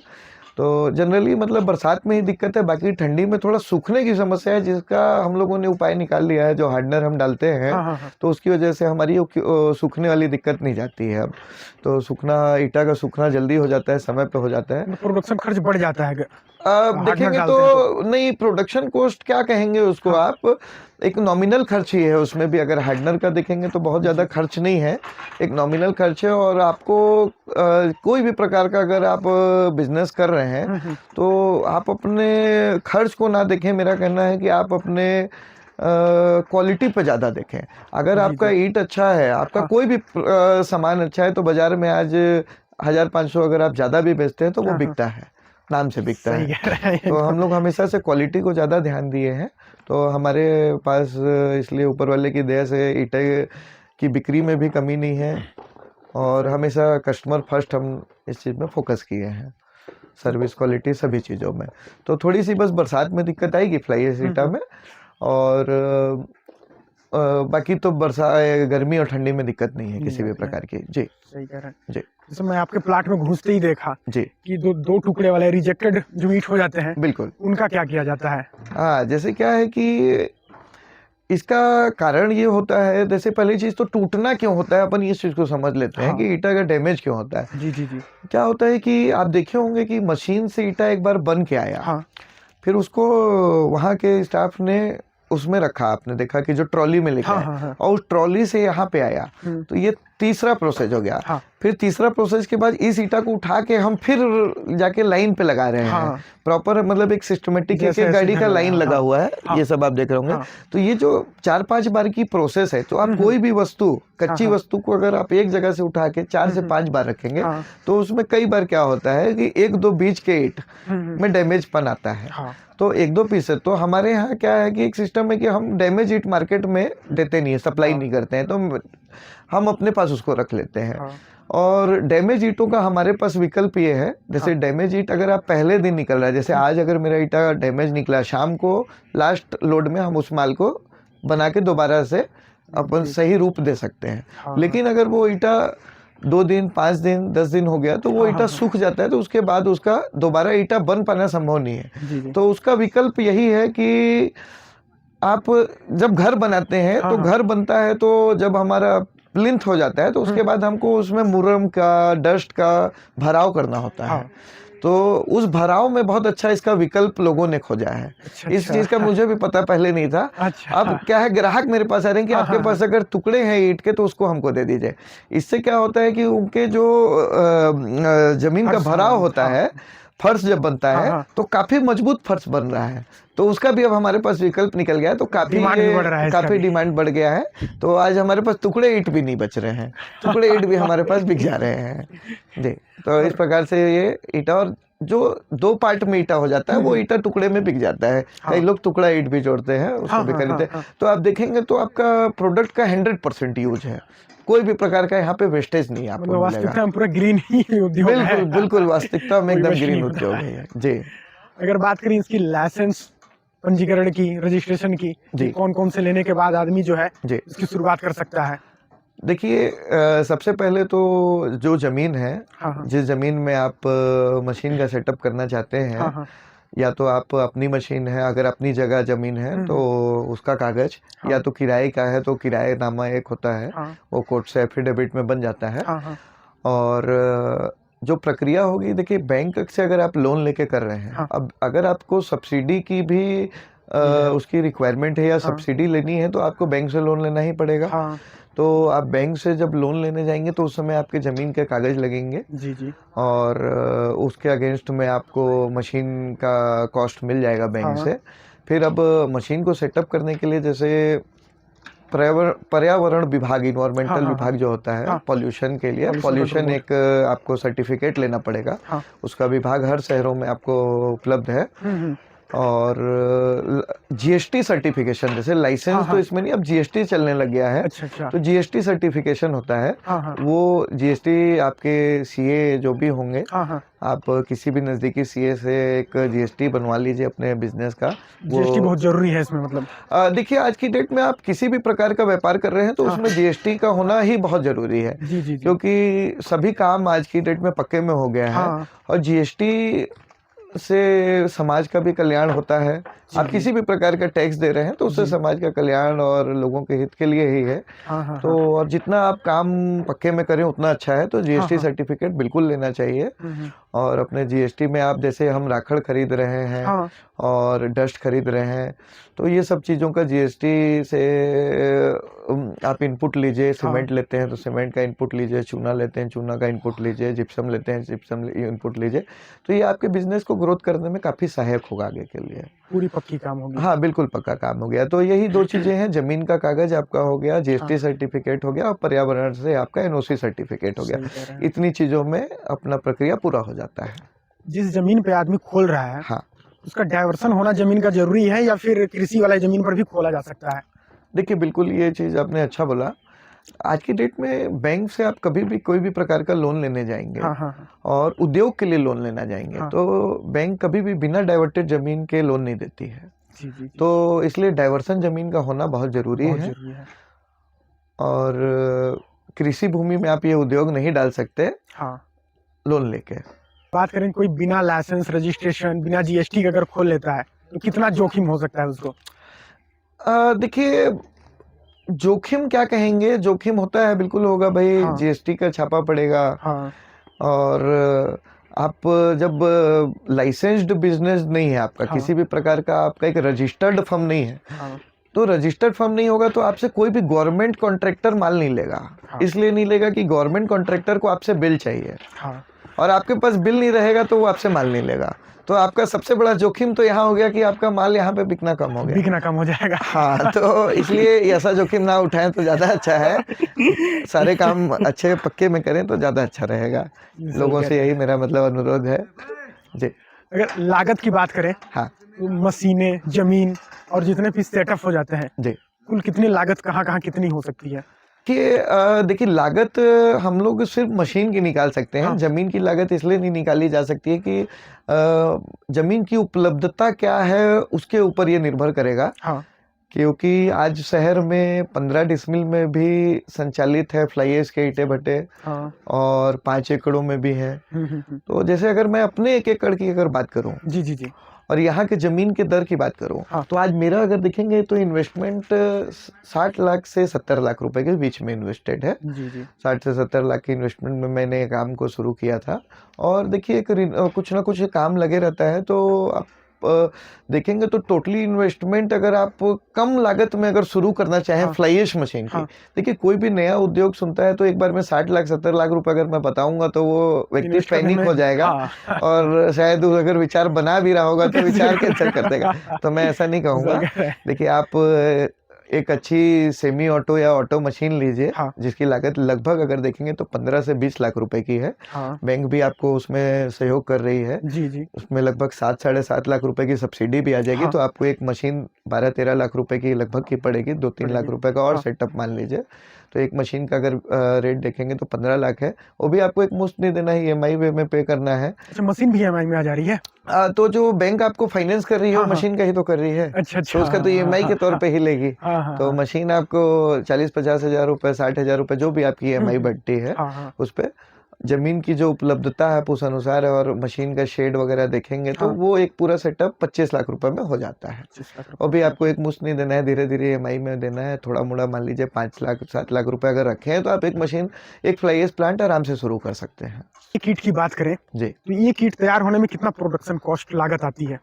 तो जनरली मतलब बरसात में ही दिक्कत है। बाकी ठंडी में थोड़ा सूखने की समस्या है, जिसका हम लोगों ने उपाय निकाल लिया है। जो हार्डनर हम डालते हैं तो उसकी वजह से हमारी सूखने वाली दिक्कत नहीं जाती है अब। तो सूखना, ईंटा का सूखना जल्दी हो जाता है, समय पे हो जाता है। प्रोडक्शन खर्च बढ़ जाता है अब देखेंगे तो नहीं, प्रोडक्शन कॉस्ट क्या कहेंगे उसको आप, एक नॉमिनल खर्च ही है उसमें भी। अगर हार्डनर का देखेंगे तो बहुत ज़्यादा खर्च नहीं है, एक नॉमिनल खर्च है। और आपको कोई भी प्रकार का अगर आप बिजनेस कर रहे हैं तो आप अपने खर्च को ना देखें। मेरा कहना है कि आप अपने क्वालिटी पे ज़्यादा देखें। अगर आपका ईंट अच्छा है, आपका कोई भी सामान अच्छा है, तो बाज़ार में आज 1500 अगर आप ज़्यादा भी बेचते हैं तो वो बिकता है, नाम से बिकता है। तो हम लोग हमेशा से क्वालिटी को ज़्यादा ध्यान दिए हैं। तो हमारे पास इसलिए ऊपर वाले की दया से ईंटें की बिक्री में भी कमी नहीं है, और हमेशा कस्टमर फर्स्ट हम इस चीज़ में फोकस किए हैं, सर्विस, क्वालिटी, सभी चीज़ों में। तो थोड़ी सी बस बरसात में दिक्कत आएगी फ्लाई एश ईंटा में, और बाकी तो गर्मी और ठंडी में दिक्कत नहीं है किसी भी प्रकार की। जी सही कह रहे हैं जी। जैसे मैं आपके प्लाट में घुसते ही देखा जी कि दो टुकड़े वाले रिजेक्टेड जो ईंट हो जाते हैं, बिल्कुल, उनका क्या किया जाता है? हाँ, जैसे क्या है कि इसका कारण ये होता है, जैसे पहली चीज तो टूटना क्यों होता है, अपन इस चीज को समझ लेते हैं कि ईंटा का डैमेज क्यों होता है। जी जी जी। क्या होता है कि आप देखे होंगे कि मशीन से ईंटा एक बार बन के आया, फिर उसको वहाँ के स्टाफ ने उसमें रखा, आपने देखा कि जो ट्रॉली में लेके आया, और उस ट्रॉली से यहाँ पे आया, तो ये तीसरा प्रोसेस हो गया। फिर तीसरा प्रोसेस के बाद इस ईंटा को उठा के हम फिर जाके लाइन पे लगा रहे हैं, प्रॉपर, मतलब एक सिस्टमेटिक एक गाड़ी का लाइन लगा हुआ है, ये सब आप देख रहे होंगे। तो ये जो 4-5 बार की प्रोसेस है, तो आप कोई भी वस्तु, कच्ची वस्तु को अगर आप एक जगह से उठा के 4 से 5 बार रखेंगे, तो उसमें कई बार क्या होता है कि 1-2 बीच के ईंट में डैमेज पन आता है। तो 1-2 पीस है। तो हमारे यहाँ क्या है कि एक सिस्टम है कि हम डैमेज ईंट मार्केट में देते नहीं है, सप्लाई नहीं करते हैं, तो हम अपने पास उसको रख लेते हैं। और डैमेज ईंटों का हमारे पास विकल्प ये है, जैसे डैमेज ईंट अगर आप पहले दिन निकल रहा है, जैसे आज अगर मेरा ईंटा डैमेज निकला, शाम को लास्ट लोड में हम उस माल को बना के दोबारा से अपन सही रूप दे सकते हैं। लेकिन अगर वो ईंटा 2 दिन, 5 दिन, 10 दिन हो गया, तो वो ईंटा सूख जाता है, तो उसके बाद उसका दोबारा ईंटा बन पाना संभव नहीं है। तो उसका विकल्प यही है कि आप जब घर बनाते हैं, तो घर बनता है, तो जब हमारा प्लिंथ हो जाता है, तो उसके बाद हमको उसमें मुरम का, डस्ट का भराव करना होता है। तो उस भराव में बहुत अच्छा इसका विकल्प लोगों ने खोजा है। इस चीज का मुझे भी पता पहले नहीं था। अब क्या है, ग्राहक मेरे पास आ रहे हैं कि आपके पास अगर टुकड़े हैं ईंट के, तो उसको हमको दे दीजिए। इससे क्या होता है कि उनके जो जमीन का भराव होता है, फर्श जब बनता है, तो काफी मजबूत फर्श बन रहा है। तो उसका भी अब हमारे पास विकल्प निकल गया है, तो काफी डिमांड बढ़ गया है। तो आज हमारे पास टुकड़े ईंट भी नहीं बच रहे हैं, टुकड़े ईंट भी हमारे पास बिक जा रहे हैं जी। तो इस प्रकार से ये ईंटा, और जो 2 पार्ट में ईंटा हो जाता है, वो ईंटा टुकड़े में बिक जाता है। कई लोग टुकड़ा ईंट भी जोड़ते हैं, उसको भी खरीदते हैं। तो आप देखेंगे तो आपका प्रोडक्ट का 100% यूज है, कोई भी प्रकार का यहाँ पे वेस्टेज नहीं आपको मिलेगा। वास्तविकता में पूरा ग्रीन ही उद्योग है। बिल्कुल बिल्कुल, वास्तविकता में एकदम ग्रीन उद्योग है जी। अगर बात करें इसकी लाइसेंस, पंजीकरण की, रजिस्ट्रेशन की, कौन कौन से लेने के बाद आदमी जो है इसकी शुरुआत कर सकता है? देखिए, सबसे पहले तो जो जमीन है, जिस जमीन में आप मशीन का सेटअप करना चाहते हैं, या तो आप अपनी मशीन है, अगर अपनी जगह जमीन है तो उसका कागज, या तो किराए का है तो किराएनामा एक होता है, वो कोर्ट से एफिडेविट में बन जाता है। और जो प्रक्रिया होगी, देखिए बैंक से अगर आप लोन लेके कर रहे हैं, अब अगर आपको सब्सिडी की भी उसकी रिक्वायरमेंट है या सब्सिडी लेनी है, तो आपको बैंक से लोन लेना ही पड़ेगा। तो आप बैंक से जब लोन लेने जाएंगे, तो उस समय आपके जमीन के कागज लगेंगे जी। और उसके अगेंस्ट में आपको मशीन का कॉस्ट मिल जाएगा बैंक से। फिर अब मशीन को सेटअप करने के लिए, जैसे पर्यावरण विभाग, इन्वायरमेंटल विभाग जो होता है, पॉल्यूशन के लिए, पॉल्यूशन एक आपको सर्टिफिकेट लेना पड़ेगा। उसका विभाग हर शहरों में आपको उपलब्ध है। और जीएसटी सर्टिफिकेशन, जैसे लाइसेंस तो इसमें नहीं, अब जीएसटी चलने लग गया है। अच्छा। तो जीएसटी सर्टिफिकेशन होता है। वो जीएसटी आपके सीए जो भी होंगे, आप किसी भी नजदीकी सीए से एक जीएसटी बनवा लीजिए अपने बिजनेस का। जीएसटी बहुत जरूरी है इसमें, मतलब देखिए आज की डेट में आप किसी भी प्रकार का व्यापार कर रहे हैं, तो उसमें जीएसटी का होना ही बहुत जरूरी है। जी। क्योंकि सभी काम आज की डेट में पक्के में हो गया है, और जीएसटी से समाज का भी कल्याण होता है, आप किसी भी प्रकार का टैक्स दे रहे हैं तो उससे समाज का कल्याण और लोगों के हित के लिए ही है। तो और जितना आप काम पक्के में करें उतना अच्छा है। तो जीएसटी सर्टिफिकेट बिल्कुल लेना चाहिए। और अपने जीएसटी में आप जैसे हम राखड़ खरीद रहे हैं और डस्ट खरीद रहे हैं, तो ये सब चीज़ों का जीएसटी से आप इनपुट लीजिए। सीमेंट लेते हैं तो सीमेंट का इनपुट लीजिए, चूना लेते हैं चूना का इनपुट लीजिए, जिप्सम लेते हैं जिप्सम इनपुट लीजिए। तो ये आपके बिजनेस को ग्रोथ करने में काफ़ी सहायक होगा आगे के लिए। पूरी पक्की काम होगी। हाँ, बिल्कुल पक्का काम हो गया। तो यही 2 चीज़ें हैं, ज़मीन का कागज़ आपका हो गया, जीएसटी सर्टिफिकेट हो गया और पर्यावरण से आपका एनओसी सर्टिफिकेट हो गया। इतनी चीज़ों में अपना प्रक्रिया पूरा हो जाता है। जिस जमीन पे आदमी खोल रहा है, हाँ, उसका डाइवर्सन होना जमीन का जरूरी है या फिर कृषि वाला जमीन पर भी खोला जा सकता है? देखिए बिल्कुल ये चीज़ आपने अच्छा बोला। आज की डेट में बैंक से आप कभी भी कोई भी प्रकार का लोन लेने जाएंगे और उद्योग के लिए लोन लेना जाएंगे तो बैंक कभी भी बिना डाइवर्टेड जमीन के लोन नहीं देती है। जी। तो इसलिए डाइवर्सन जमीन का होना बहुत जरूरी है। और कृषि भूमि में आप ये उद्योग नहीं डाल सकते लोन लेके। बात करें कोई बिना लाइसेंस, रजिस्ट्रेशन, बिना जीएसटी के अगर खोल लेता है तो कितना जोखिम हो सकता है उसको? देखिए जोखिम क्या कहेंगे, जोखिम होता है, बिल्कुल होगा भाई। जीएसटी का छापा पड़ेगा। और आप जब लाइसेंस्ड बिजनेस नहीं है आपका, किसी भी प्रकार का आपका एक रजिस्टर्ड फर्म नहीं है, तो रजिस्टर्ड फर्म नहीं होगा तो आपसे कोई भी गवर्नमेंट कॉन्ट्रैक्टर माल नहीं लेगा। इसलिए नहीं लेगा कि गवर्नमेंट कॉन्ट्रैक्टर को आपसे बिल चाहिए और आपके पास बिल नहीं रहेगा तो वो आपसे माल नहीं लेगा। तो आपका सबसे बड़ा जोखिम तो यहाँ हो गया कि आपका माल यहाँ पे बिकना कम हो गया, बिकना कम हो जाएगा। हाँ, तो इसलिए ऐसा जोखिम ना उठाएं तो ज्यादा अच्छा है। सारे काम अच्छे पक्के में करें तो ज्यादा अच्छा रहेगा। लोगों से यही मेरा मतलब अनुरोध है जी। अगर लागत की बात करें, तो मशीनें, जमीन और जितने भी सेटअप हो जाते हैं जी, कुल कितनी लागत कहाँ कितनी हो सकती है? कि देखिए लागत हम लोग सिर्फ मशीन की निकाल सकते हैं। जमीन की लागत इसलिए नहीं निकाली जा सकती है कि जमीन की उपलब्धता क्या है उसके ऊपर ये निर्भर करेगा। क्योंकि आज शहर में 15 डिसमिल में भी संचालित है फ्लाई ऐश के ईंटे भट्टे और 5 एकड़ों में भी है। तो जैसे अगर मैं अपने 1 एकड़ की अगर बात करूं जी और यहाँ के जमीन के दर की बात करूं, तो आज मेरा अगर देखेंगे तो इन्वेस्टमेंट 60 लाख से 70 लाख रुपए के बीच में इन्वेस्टेड है। 60 से 70 लाख की इन्वेस्टमेंट में मैंने काम को शुरू किया था। और देखिए कुछ ना कुछ काम लगे रहता है। तो आप देखेंगे तो टोटली इन्वेस्टमेंट अगर आप कम लागत में अगर शुरू करना चाहें फ्लाई ऐश मशीन की, देखिए कोई भी नया उद्योग सुनता है तो एक बार में 60 लाख 70 लाख रुपए अगर मैं बताऊंगा तो वो व्यक्ति पैनिक हो जाएगा और शायद अगर विचार बना भी रहा होगा तो विचार कैंसिल कर देगा। तो मैं ऐसा नहीं कहूंगा। देखिए आप एक अच्छी सेमी ऑटो या ऑटो मशीन लीजिए जिसकी लागत लगभग अगर देखेंगे तो 15 से 20 लाख रुपए की है। बैंक भी आपको उसमें सहयोग कर रही है। जी। उसमें लगभग 7-7.5 लाख रुपए की सब्सिडी भी आ जाएगी। तो आपको एक मशीन 12-13 लाख रुपए की लगभग की पड़ेगी। 2-3 लाख रुपए का और सेटअप मान लीजिए। तो एक मशीन का अगर रेट देखेंगे तो 15 लाख है। वो भी आपको एक मुश्त नहीं देना है, ईएमआई वे में पे करना है। अच्छा, मशीन भी ईएमआई में आ जा रही है? तो जो बैंक आपको फाइनेंस कर रही है वो मशीन का ही तो कर रही है। अच्छा, तो उसका तो ईएमआई के तौर पे ही लेगी। तो मशीन आपको 40-50 हजार रुपए, 60 हजार रुपए जो भी आपकी ईएमआई बढ़ती है उस पे जमीन की जो उपलब्धता है उस अनुसार है। और मशीन का शेड वगैरह देखेंगे तो वो एक पूरा सेटअप 25 लाख रुपए में हो जाता है। और भी आपको एक मुश्त नहीं देना है, धीरे धीरे ईएमआई में देना है। थोड़ा मोड़ा मान लीजिए 5 लाख 7 लाख रुपए अगर रखे हैं तो आप एक मशीन, एक फ्लाई ऐश प्लांट आराम से शुरू कर सकते हैं। किट की बात करें जी, तो ये किट तैयार होने में कितना प्रोडक्शन कॉस्ट लागत आती है?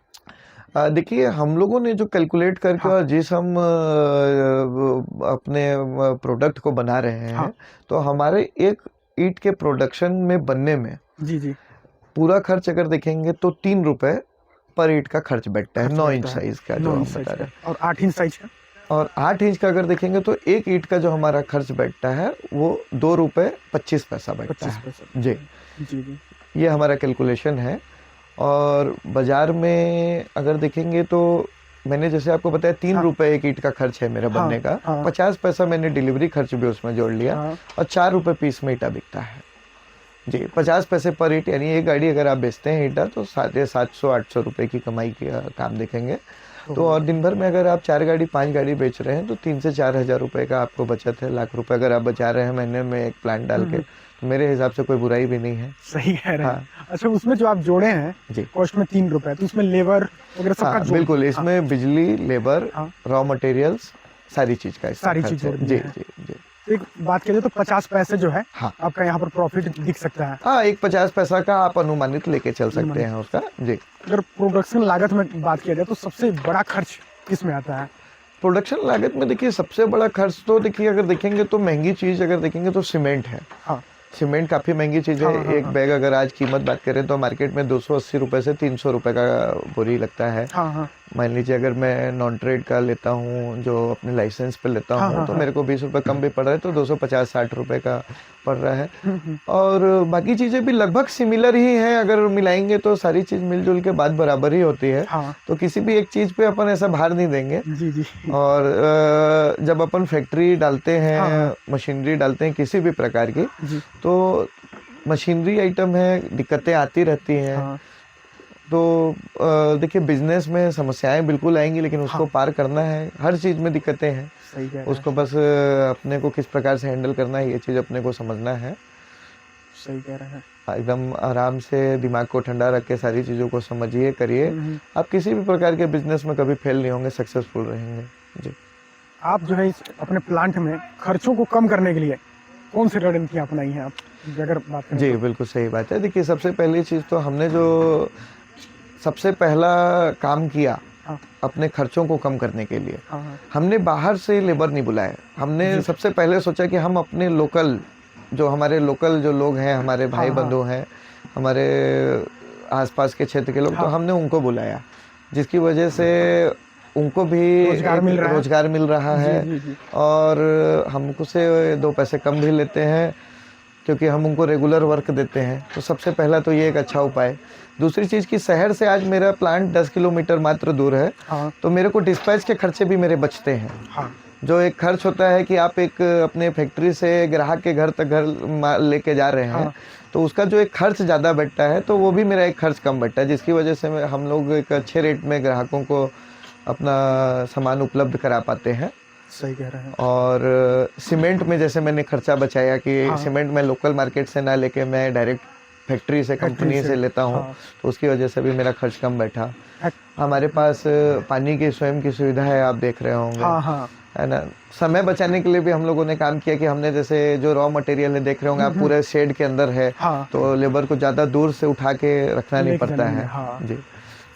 देखिए हम लोगों ने जो कैलकुलेट करके और जिस हम अपने प्रोडक्ट को बना रहे हैं तो हमारे एक ईंट के प्रोडक्शन में बनने में जी पूरा खर्च अगर देखेंगे तो 3 रुपए पर ईंट का खर्च बैठता है। 9 इंच साइज का जो हम बता रहे हैं। और 8 इंच साइज का? और 8 इंच का अगर देखेंगे तो एक ईंट का जो हमारा खर्च बैठता है वो 2 रुपए 25 पैसा बैठता है। जी जी, ये हमारा कैलकुलेशन है। और बाजार में अगर देखेंगे तो मैंने जैसे आपको बताया 3 रुपए एक ईंट का खर्च है मेरा बनने का। 50 पैसा मैंने डिलीवरी खर्च भी उसमें जोड़ लिया और 4 रुपए पीस में ईंटा बिकता है जी। 50 पैसे पर ईंट, यानी एक गाड़ी अगर आप बेचते हैं ईंटा तो 750-800 रुपए की कमाई का काम देखेंगे। तो और दिन भर में अगर आप 4 गाड़ी 5 गाड़ी बेच रहे हैं तो 3 से 4 हज़ार रुपए का आपको बचत है। लाख रुपए अगर आप बचा रहे हैं महीने में एक प्लांट डाल के, तो मेरे हिसाब से कोई बुराई भी नहीं है। सही कह रहे हैं। हाँ अच्छा, उसमें जो आप जोड़े हैं जी। कॉस्ट में 3 रुपए, तो उसमें लेबर वगैरह सबका हाँ जोड़ बिल्कुल, हाँ, इसमें बिजली, लेबर, हाँ, रॉ मटेरियल्स, सारी चीज का इसका सारी खर्च चीज है। जोड़ दी जी है। जी जी। तो एक बात करें तो 50 पैसे जो है हाँ आपका यहाँ पर प्रॉफिट दिख सकता है। हाँ, एक 50 पैसा का आप अनुमानित लेके चल सकते हैं उसका। जी। अगर प्रोडक्शन लागत में बात किया जाए तो सबसे बड़ा खर्च किस में आता है? प्रोडक्शन लागत में देखिए सबसे बड़ा खर्च तो देखिए अगर देखेंगे तो महंगी चीज अगर देखेंगे तो सीमेंट है। हाँ सीमेंट काफ़ी महंगी चीज़ है। हाँ हाँ एक हाँ बैग अगर आज कीमत बात करें तो मार्केट में 280 रुपए से 300 रुपए का बोरी लगता है। हाँ हाँ मान लीजिए अगर मैं नॉन ट्रेड का लेता हूँ, जो अपने लाइसेंस पे लेता हाँ हूँ, हाँ तो हाँ मेरे को 20 रुपए कम भी पड़ रहा है, तो 250-60 रुपए का पड़ रहा है। हम्म। और बाकी चीज़ें भी लगभग सिमिलर ही हैं, अगर मिलाएंगे तो सारी चीज़ मिलजुल के बात बराबर ही होती है। हाँ तो किसी भी एक चीज़ पे अपन ऐसा भार नहीं देंगे। जी जी और जब अपन फैक्ट्री डालते हाँ हाँ हैं, मशीनरी डालते हैं किसी भी प्रकार की, जी तो मशीनरी आइटम है, दिक्कतें आती रहती हैं। हाँ तो देखिए बिजनेस में समस्याएं बिल्कुल आएंगी, लेकिन उसको हाँ पार करना है। हर चीज़ में दिक्कतें हैं, सही कह रहे हैं। उसको बस अपने को किस प्रकार से हैंडल करना है, ये चीज़ अपने को समझना है। सही कह रहे हैं। एकदम आराम से दिमाग को ठंडा रख के सारी चीज़ों को समझिए, करिए। आप किसी भी प्रकार के बिजनेस में कभी फेल नहीं होंगे, सक्सेसफुल रहेंगे। जी। आप जो है इस अपने प्लांट में खर्चों को कम करने के लिए कौन सी रणनीतियाँ अपनाई हैं आप, अगर बात करें जी तो? बिल्कुल सही बात है। देखिए सबसे पहली चीज़ तो हमने जो सबसे पहला काम किया हाँ अपने खर्चों को कम करने के लिए, हाँ हाँ हमने बाहर से लेबर नहीं बुलाए। हमने जी सबसे पहले सोचा कि हम अपने लोकल, जो हमारे लोकल जो लोग हैं, हमारे हाँ भाई हाँ बंधु हैं, हमारे आसपास के क्षेत्र के लोग, तो हाँ हमने उनको बुलाया, जिसकी वजह से उनको भी रोजगार मिल रहा है। रोजगार मिल रहा जी है। जी जी और हमको से 2 पैसे कम भी लेते हैं, क्योंकि हम उनको रेगुलर वर्क देते हैं। तो सबसे पहला तो ये एक अच्छा उपाय। दूसरी चीज़ कि शहर से आज मेरा प्लांट 10 किलोमीटर मात्र दूर है, हाँ तो मेरे को डिस्पैच के खर्चे भी मेरे बचते हैं। हाँ जो एक खर्च होता है कि आप एक अपने फैक्ट्री से ग्राहक के घर तक लेके जा रहे हैं, हाँ तो उसका जो एक खर्च ज़्यादा बैठता है, तो वो भी मेरा एक खर्च कम बैठता है, जिसकी वजह से हम लोग एक अच्छे रेट में ग्राहकों को अपना सामान उपलब्ध करा पाते हैं। सही कह रहे हैं। और सीमेंट में जैसे मैंने खर्चा बचाया कि हाँ सीमेंट मैं लोकल मार्केट से ना लेके मैं डायरेक्ट फैक्ट्री से, कंपनी से लेता हूँ, हाँ तो उसकी वजह से भी मेरा खर्च कम बैठा। फैक्ट- हमारे पास पानी की स्वयं की सुविधा है, आप देख रहे होंगे, हाँ हाँ है ना। समय बचाने के लिए भी हम लोगों ने काम किया कि हमने जैसे जो रॉ मटेरियल है, देख रहे होंगे आप, पूरे शेड के अंदर है, हाँ तो लेबर को ज़्यादा दूर से उठा के रखना नहीं लेके पड़ता जाने में, है। हाँ जी। तो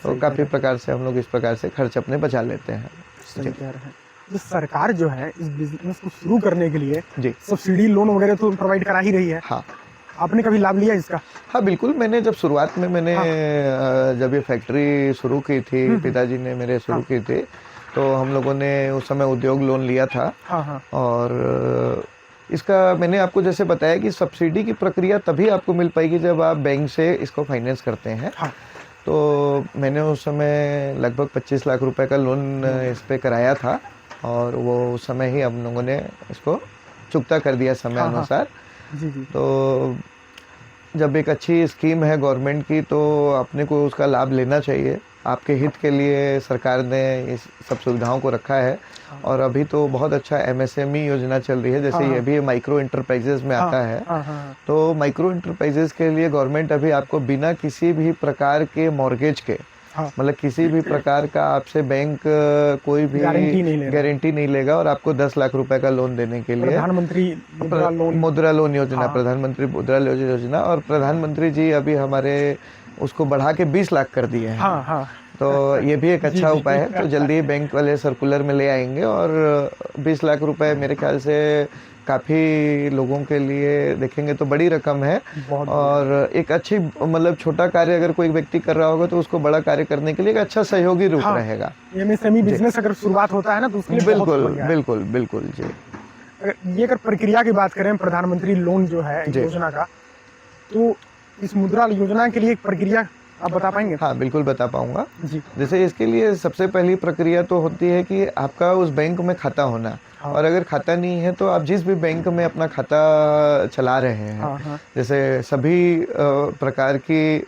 सही कह काफ़ी रहे हैं। प्रकार से हम लोग इस प्रकार से खर्च अपने बचा लेते हैं। सही कह रहे हैं। जो सरकार जो है इस बिजनेस को शुरू करने के लिए जी। सब्सिडी लोन वगैरह तो प्रोवाइड करा ही रही है। हाँ आपने कभी लाभ लिया इसका? हाँ बिल्कुल, मैंने जब शुरुआत में मैंने हाँ जब ये फैक्ट्री शुरू की थी, पिताजी ने मेरे शुरू की थी, तो हम लोगों ने उस समय उद्योग लोन लिया था। हाँ हाँ और इसका मैंने आपको जैसे बताया कि सब्सिडी की प्रक्रिया तभी आपको मिल पाएगी जब आप बैंक से इसको फाइनेंस करते हैं। हाँ तो मैंने उस समय लगभग 25 लाख रुपए का लोन इस पे कराया था, और वो उस समय ही हम लोगों ने इसको चुकता कर दिया समय हाँ हाँ अनुसार। जी जी तो जब एक अच्छी स्कीम है गवर्नमेंट की, तो अपने को उसका लाभ लेना चाहिए। आपके हित के लिए सरकार ने इस सब सुविधाओं को रखा है। और अभी तो बहुत अच्छा MSME योजना चल रही है, जैसे हाँ ये भी माइक्रो इंटरप्राइजेज में हाँ आता है। हाँ हाँ तो माइक्रो इंटरप्राइजेज के लिए गवर्नमेंट अभी आपको बिना किसी भी प्रकार के मॉर्गेज के, हाँ मतलब किसी भी प्रकार का आपसे बैंक कोई भी गारंटी नहीं ले रहा। गारंटी नहीं लेगा, और आपको 10 लाख रुपए का लोन देने के लिए प्रधानमंत्री मुद्रा लोन। मुद्रा लोन योजना, हाँ प्रधानमंत्री मुद्रा लोन योजना। और प्रधानमंत्री जी अभी हमारे उसको बढ़ा के 20 लाख कर दिए हैं। हाँ हाँ तो ये भी एक जी अच्छा जी उपाय है। तो जल्दी ही बैंक वाले सर्कुलर में ले आएंगे, और 20 लाख रुपए मेरे ख्याल से काफ़ी लोगों के लिए देखेंगे तो बड़ी रकम है। बहुत और एक अच्छी, मतलब छोटा कार्य अगर कोई व्यक्ति कर रहा होगा, तो उसको बड़ा कार्य करने के लिए एक अच्छा सहयोगी रूप हाँ रहेगा। MSME बिजनेस अगर शुरुआत होता है ना, तो उसके लिए बहुत बिल्कुल बढ़िया है। बिल्कुल बिल्कुल जी। ये अगर प्रक्रिया की बात करें प्रधानमंत्री लोन जो है जी। योजना का, तो इस मुद्रा योजना के लिए एक प्रक्रिया आप बता पाएंगे? हाँ बिल्कुल बता पाऊंगा। जी जैसे इसके लिए सबसे पहली प्रक्रिया तो होती है कि आपका उस बैंक में खाता होना। हाँ। और अगर खाता नहीं है, तो आप जिस भी बैंक में अपना खाता चला रहे हैं, हाँ हाँ जैसे सभी प्रकार की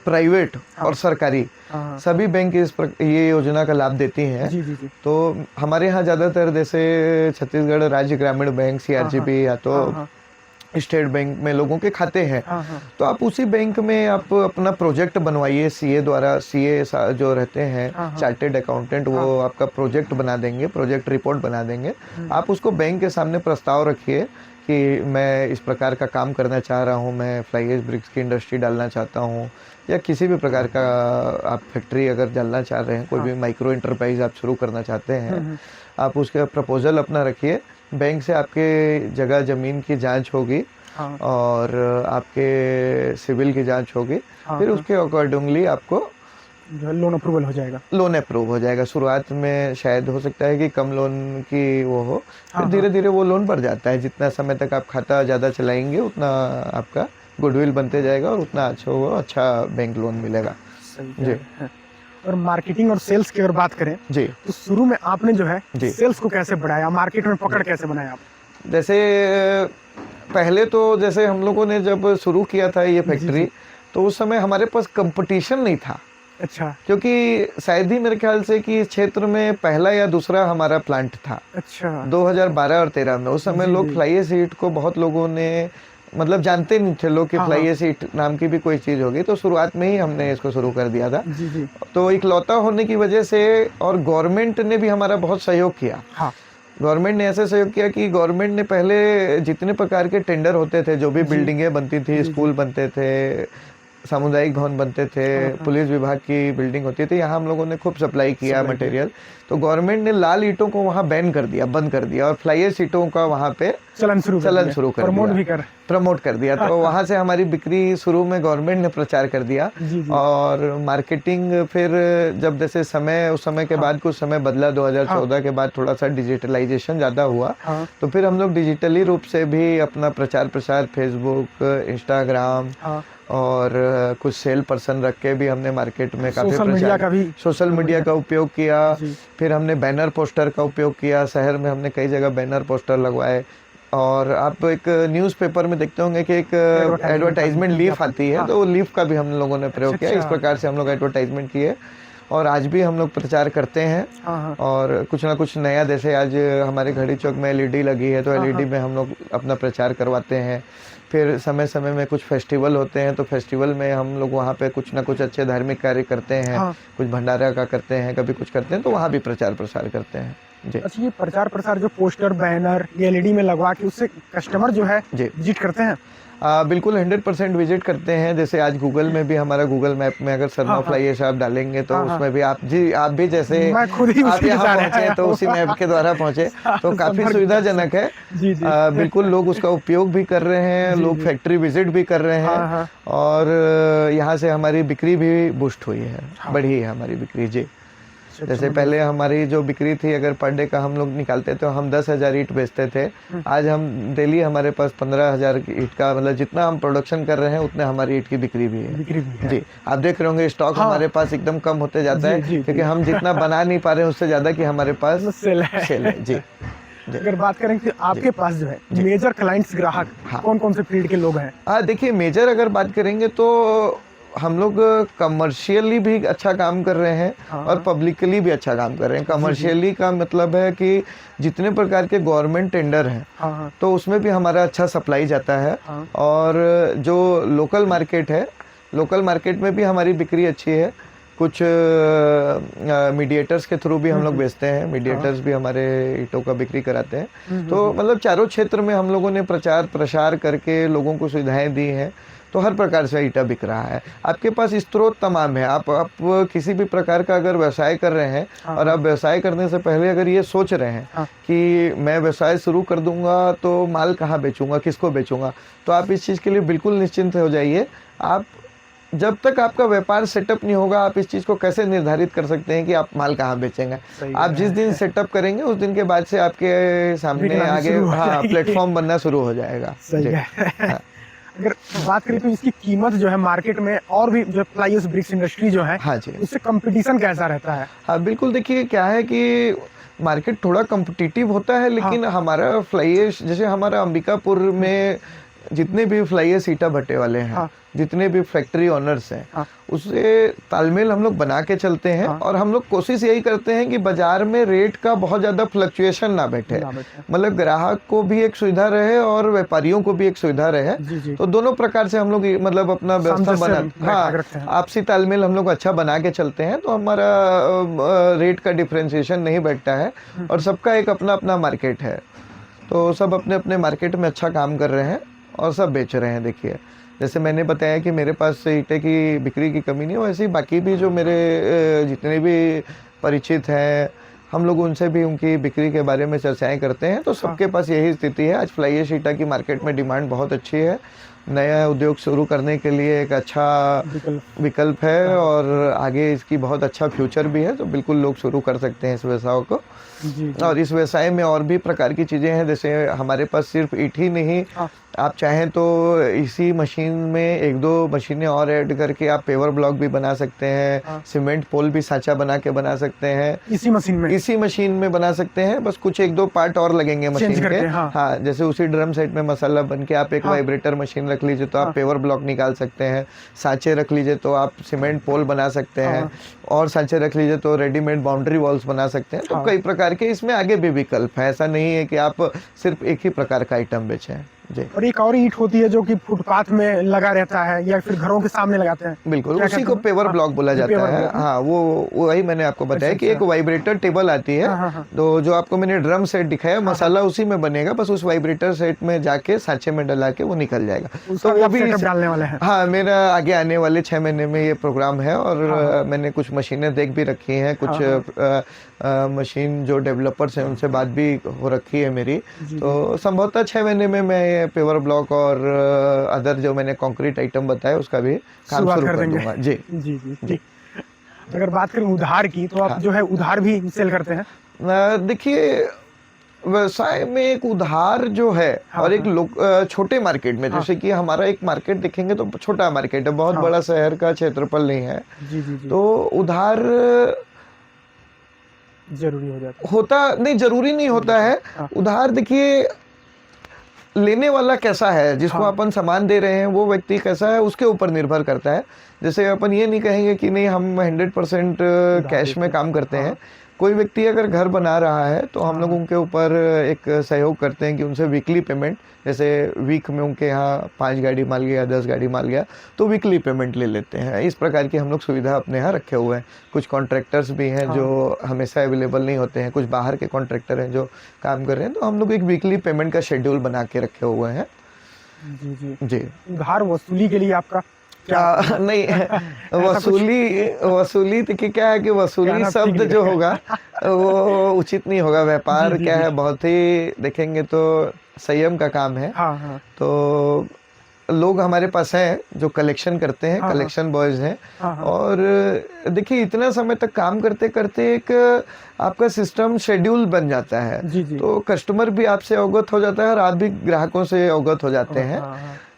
प्राइवेट हाँ। और सरकारी हाँ। सभी बैंक ये योजना का लाभ देती हैं। जी जी जी। तो हमारे यहाँ ज़्यादातर जैसे छत्तीसगढ़ राज्य ग्रामीण बैंक हाँ हाँ। CRGP या तो हाँ हाँ। स्टेट बैंक में लोगों के खाते हैं। हाँ हाँ। तो आप उसी बैंक में आप अपना प्रोजेक्ट बनवाइए, सीए द्वारा, सीए जो रहते हैं हाँ हाँ। चार्टेड अकाउंटेंट, वो हाँ। आपका प्रोजेक्ट बना देंगे, प्रोजेक्ट रिपोर्ट बना देंगे। हम्म। आप उसको बैंक के सामने प्रस्ताव रखिए कि मैं इस प्रकार का काम करना चाह रहा हूँ, मैं फ्लाई ऐश ब्रिक्स की इंडस्ट्री डालना चाहता हूँ, या किसी भी प्रकार का आप फैक्ट्री अगर डालना चाह रहे हैं, कोई भी माइक्रो एंटरप्राइज आप शुरू करना चाहते हैं, आप उसका प्रपोजल अपना रखिए। बैंक से आपके जगह ज़मीन की जांच होगी हाँ। और आपके सिविल की जांच होगी। हाँ, फिर हाँ। उसके अकॉर्डिंगली आपको जो है लोन अप्रूवल हो जाएगा। लोन अप्रूव हो जाएगा। शुरुआत में शायद हो सकता है कि कम लोन की वो हो, फिर हाँ, धीरे हाँ। धीरे वो लोन बढ़ जाता है। जितना समय तक आप खाता ज़्यादा चलाएंगे उतना आपका गुडविल बनते जाएगा और उतना अच्छा बैंक लोन मिलेगा। सही जी। है। और मार्केटिंग और सेल्स की अगर बात करें जी तो शुरू में आपने जो है जी। सेल्स को कैसे बढ़ाया, मार्केट में पकड़ कैसे बनाया आप? जैसे पहले तो जैसे हम लोगों ने जब शुरू किया था ये जी, फैक्ट्री, जी। तो उस समय हमारे पास कंपटीशन नहीं था, अच्छा। क्योंकि शायद ही मेरे ख्याल से कि इस क्षेत्र में पहला या दूसरा हमारा प्लांट था अच्छा। 2012 और 13 में। उस समय जी, लोग जी। फ्लाई ऐश हीट को बहुत लोगों ने मतलब जानते नहीं थे लोग कि हाँ, फ्लाई हाँ। ऐश हीट नाम की भी कोई चीज़ होगी। तो शुरुआत में ही हमने इसको शुरू कर दिया था। जी, जी। तो इकलौता होने की वजह से, और गवर्नमेंट ने भी हमारा बहुत सहयोग किया। हाँ। गवर्नमेंट ने ऐसे सहयोग किया कि गवर्नमेंट ने पहले जितने प्रकार के टेंडर होते थे, जो भी जी। बिल्डिंगें बनती थी, जी, जी। स्कूल बनते थे, सामुदायिक भवन बनते थे, हाँ, हाँ। पुलिस विभाग की बिल्डिंग होती थी, यहाँ हम लोगों ने खूब सप्लाई किया सप्लाई किया। मटेरियल। तो गवर्नमेंट ने लाल ईंटों को वहाँ बैन कर दिया, बंद कर दिया, और फ्लाई ऐश ईंटों का वहाँ पे चलन शुरू कर दिया, प्रमोट भी कर। प्रमोट कर दिया। तो वहाँ से हमारी बिक्री शुरू में गवर्नमेंट ने प्रचार कर दिया। जी, जी। और मार्केटिंग फिर जब जैसे समय, उस समय के हाँ। बाद कुछ समय बदला, 2014 के बाद थोड़ा सा डिजिटलाइजेशन ज़्यादा हुआ। हाँ। तो फिर हम लोग डिजिटली रूप से भी अपना प्रचार प्रसार फेसबुक, इंस्टाग्राम हाँ। और कुछ सेल पर्सन रख के भी हमने मार्केट में काफ़ी सोशल मीडिया का भी सोशल मीडिया का उपयोग किया। जी। फिर हमने बैनर पोस्टर का उपयोग किया, शहर में हमने कई जगह बैनर पोस्टर लगवाए। और आप एक न्यूज़पेपर में देखते होंगे कि एक एडवर्टाइजमेंट लीफ आती है, हाँ। तो वो लीफ का भी हम लोगों ने प्रयोग किया। इस अच्छा। प्रकार से हम लोग एडवर्टाइजमेंट किए और आज भी हम लोग प्रचार करते हैं। हाँ, हाँ। और कुछ ना कुछ नया, जैसे आज हमारे घड़ी चौक में LED लगी है, तो हाँ, LED हाँ। में हम लोग अपना प्रचार करवाते हैं। फिर समय समय में कुछ फेस्टिवल होते हैं, तो फेस्टिवल में हम लोग वहाँ पे कुछ ना कुछ अच्छे धार्मिक कार्य करते हैं। हाँ। कुछ भंडारा का करते हैं, कभी कुछ करते हैं, तो वहाँ भी प्रचार प्रसार करते हैं। जी अच्छा, ये प्रचार प्रसार जो पोस्टर, बैनर, LED में लगवा के उससे कस्टमर जो है जी। विजिट करते हैं? बिल्कुल 100% विजिट करते हैं। जैसे आज गूगल में भी, हमारा गूगल मैप में अगर शर्मा हाँ, हाँ। फ्लाई ऐश आप डालेंगे तो हाँ, हाँ। उसमें भी आप भी जैसे मैं खुद ही आप उसी के यहाँ साथ पहुंचे आया तो हूँ। उसी मैप के द्वारा पहुंचे, तो काफी संपर्क सुविधाजनक है। जी, जी। बिल्कुल लोग उसका उपयोग भी कर रहे हैं, जी, लोग जी। फैक्ट्री विजिट भी कर रहे हैं। हाँ, हाँ। और यहाँ से हमारी बिक्री भी बूस्ट हुई है, हाँ। बढ़ी है हमारी बिक्री। जी। अच्छा, जैसे मतलब पहले हमारी जो बिक्री थी, अगर पर डे का हम लोग निकालते तो हम 10,000 ईंट बेचते थे। आज हम डेली हमारे पास 15,000 ईंट का, मतलब जितना हम प्रोडक्शन कर रहे हैं उतने हमारी ईंट की बिक्री भी है। बिक्री भी है। जी। आप देख रहे होंगे स्टॉक हाँ। हमारे पास एकदम कम होते जाता है, जी, जी, क्योंकि जी। हम जितना बना नहीं पा रहे हैं उससे ज़्यादा कि हमारे पास सेल है। सेल है। जी जी। अगर बात करें कि आपके पास जो है जी। मेजर क्लाइंट्स, ग्राहक हाँ। कौन कौन से फील्ड के लोग हैं? हाँ, देखिए मेजर अगर बात करेंगे तो हम लोग कमर्शियली भी अच्छा काम कर रहे हैं हाँ, और हाँ। पब्लिकली भी अच्छा काम कर रहे हैं। कमर्शियली का मतलब है कि जितने प्रकार के गवर्नमेंट टेंडर हैं, हाँ, हाँ। तो उसमें भी हमारा अच्छा सप्लाई जाता है। हाँ। और जो लोकल मार्केट है, लोकल मार्केट में भी हमारी बिक्री अच्छी है। कुछ मीडिएटर्स के थ्रू भी हम लोग बेचते हैं, मीडिएटर्स भी हमारे ईंटों का बिक्री कराते हैं। तो मतलब चारों क्षेत्र में हम लोगों ने प्रचार प्रसार करके लोगों को सुविधाएं दी हैं, तो हर प्रकार से ईंटा बिक रहा है। आपके पास स्रोत तमाम है। आप किसी भी प्रकार का अगर व्यवसाय कर रहे हैं, और आप व्यवसाय करने से पहले अगर ये सोच रहे हैं कि मैं व्यवसाय शुरू कर दूंगा तो माल कहाँ बेचूंगा, किसको बेचूंगा, तो आप इस चीज़ के लिए बिल्कुल निश्चिंत हो जाइए। आप जब तक आपका व्यापार सेटअप नहीं होगा, आप इस चीज़ को कैसे निर्धारित कर सकते हैं कि आप माल कहाँ बेचेंगे? आप जिस दिन सेटअप करेंगे उस दिन के बाद से आपके सामने आगे प्लेटफॉर्म बनना शुरू हो जाएगा। सही है। अगर बात करें तो इसकी कीमत जो है मार्केट में, और भी जो फ्लाई ऐश ब्रिक्स इंडस्ट्री जो है, हाँ जी, उससे कंपटीशन कैसा रहता है? हाँ बिल्कुल। देखिए क्या है कि मार्केट थोड़ा कॉम्पिटिटिव होता है, लेकिन हमारा फ्लाई ऐश, जैसे हमारा अंबिकापुर में जितने भी फ्लाई एश ईटा भट्टे वाले हैं, हाँ। जितने भी फैक्ट्री ओनर्स हैं, हाँ। उससे तालमेल हम लोग बना के चलते हैं। हाँ। और हम लोग कोशिश यही करते हैं कि बाजार में रेट का बहुत ज़्यादा फ्लक्चुएशन ना बैठे, मतलब ग्राहक को भी एक सुविधा रहे और व्यापारियों को भी एक सुविधा रहे। जी। तो दोनों प्रकार से हम लोग मतलब अपना व्यवस्था बना, हाँ, आपसी तालमेल हम लोग अच्छा बना के चलते हैं। तो हमारा रेट का डिफ्रेंशिएशन नहीं बैठता है और सबका एक अपना अपना मार्केट है, तो सब अपने अपने मार्केट में अच्छा काम कर रहे हैं और सब बेच रहे हैं। देखिए, जैसे मैंने बताया कि मेरे पास ईंटे की बिक्री की कमी नहीं है, वैसे ही बाकी भी जो मेरे जितने भी परिचित हैं, हम लोग उनसे भी उनकी बिक्री के बारे में चर्चाएं करते हैं। तो सबके पास यही स्थिति है। आज फ्लाई एश ईटा की मार्केट में डिमांड बहुत अच्छी है, नया उद्योग शुरू करने के लिए एक अच्छा विकल्प है और आगे इसकी बहुत अच्छा फ्यूचर भी है। तो बिल्कुल लोग शुरू कर सकते हैं इस व्यवसाय को। जी। और इस व्यवसाय में और भी प्रकार की चीज़ें हैं, जैसे हमारे पास सिर्फ ईंट ही नहीं, आप चाहें तो इसी मशीन में एक दो मशीनें और ऐड करके आप पेवर ब्लॉक भी बना सकते हैं, सीमेंट पोल भी साँचा बना के बना सकते हैं, इसी मशीन में बना सकते हैं। बस कुछ एक दो पार्ट और लगेंगे मशीन के। हाँ, जैसे उसी ड्रम सेट में मसाला बन के आप एक वाइब्रेटर मशीन रख लीजिए तो आप पेवर ब्लॉक निकाल सकते हैं, सांचे रख लीजिए तो आप सीमेंट पोल बना सकते हैं, और सांचे रख लीजिए तो रेडीमेड बाउंड्री वॉल्स बना सकते हैं। तो कई प्रकार के इसमें आगे भी विकल्प है, ऐसा नहीं है कि आप सिर्फ एक ही प्रकार का आइटम बेचें। जी। और एक और ईंट होती है जो कि फुटपाथ में लगा रहता है या फिर घरों के सामने लगाते हैं, बिल्कुल उसी को पेवर ब्लॉक बोला जाता है। हाँ, वो वही मैंने आपको बताया कि एक वाइब्रेटर टेबल आती है। तो जो आपको मैंने ड्रम सेट दिखाया, मसाला उसी में बनेगा, बस उस वाइब्रेटर सेट में जाके सांचे में डला के वो निकल जाएगा। तो वो भी डालने वाले हैं। हाँ, मेरा आगे आने वाले 6 महीने में ये प्रोग्राम है और मैंने कुछ मशीनें देख भी रखी हैं, कुछ मशीन जो डेवलपर्स हैं उनसे बात भी हो रखी है मेरी। तो संभवतः 6 महीने में मैं पेवर ब्लॉक और अदर जो मैंने कंक्रीट आइटम बताया उसका भी काम शुरू कर दूंगा। जी। जी। अगर बात करें उधार की, तो आप जो है उधार भी सेल करते हैं? देखिए, व्यवसाय में एक उधार जो है और एक छोटे मार्केट में, जैसे कि हमारा एक मार्केट देखेंगे तो छोटा मार्केट है, बहुत बड़ा शहर का क्षेत्रफल नहीं है। तो उधार जरूरी हो जाता होता नहीं, जरूरी नहीं होता है। उधार देखिए, लेने वाला कैसा है, जिसको अपन सामान दे रहे हैं वो व्यक्ति कैसा है, उसके ऊपर निर्भर करता है। जैसे अपन ये नहीं कहेंगे कि नहीं हम 100% कैश में काम करते हैं। कोई व्यक्ति अगर घर बना रहा है तो हम लोग उनके ऊपर एक सहयोग करते हैं कि उनसे वीकली पेमेंट, जैसे वीक में उनके यहाँ 5 गाड़ी माल गया, 10 गाड़ी माल गया, तो वीकली पेमेंट ले लेते हैं। इस प्रकार की हम लोग सुविधा अपने यहाँ रखे हुए हैं। कुछ कॉन्ट्रैक्टर्स भी हैं जो हमेशा अवेलेबल नहीं होते हैं, कुछ बाहर के कॉन्ट्रैक्टर हैं जो काम कर रहे हैं, तो हम लोग एक वीकली पेमेंट का शेड्यूल बना के रखे हुए हैं। जी। उधार वसूली के लिए आपका क्या नहीं, वसूली देखिए क्या है कि वसूली शब्द जो होगा वो उचित नहीं होगा। व्यापार क्या है, बहुत ही देखेंगे तो संयम का काम है। तो लोग हमारे पास हैं जो कलेक्शन करते हैं, कलेक्शन बॉयज हैं। और देखिए, इतना समय तक काम करते करते एक आपका सिस्टम शेड्यूल बन जाता है। तो कस्टमर भी आपसे अवगत हो जाता है और आप भी ग्राहकों से अवगत हो जाते हैं।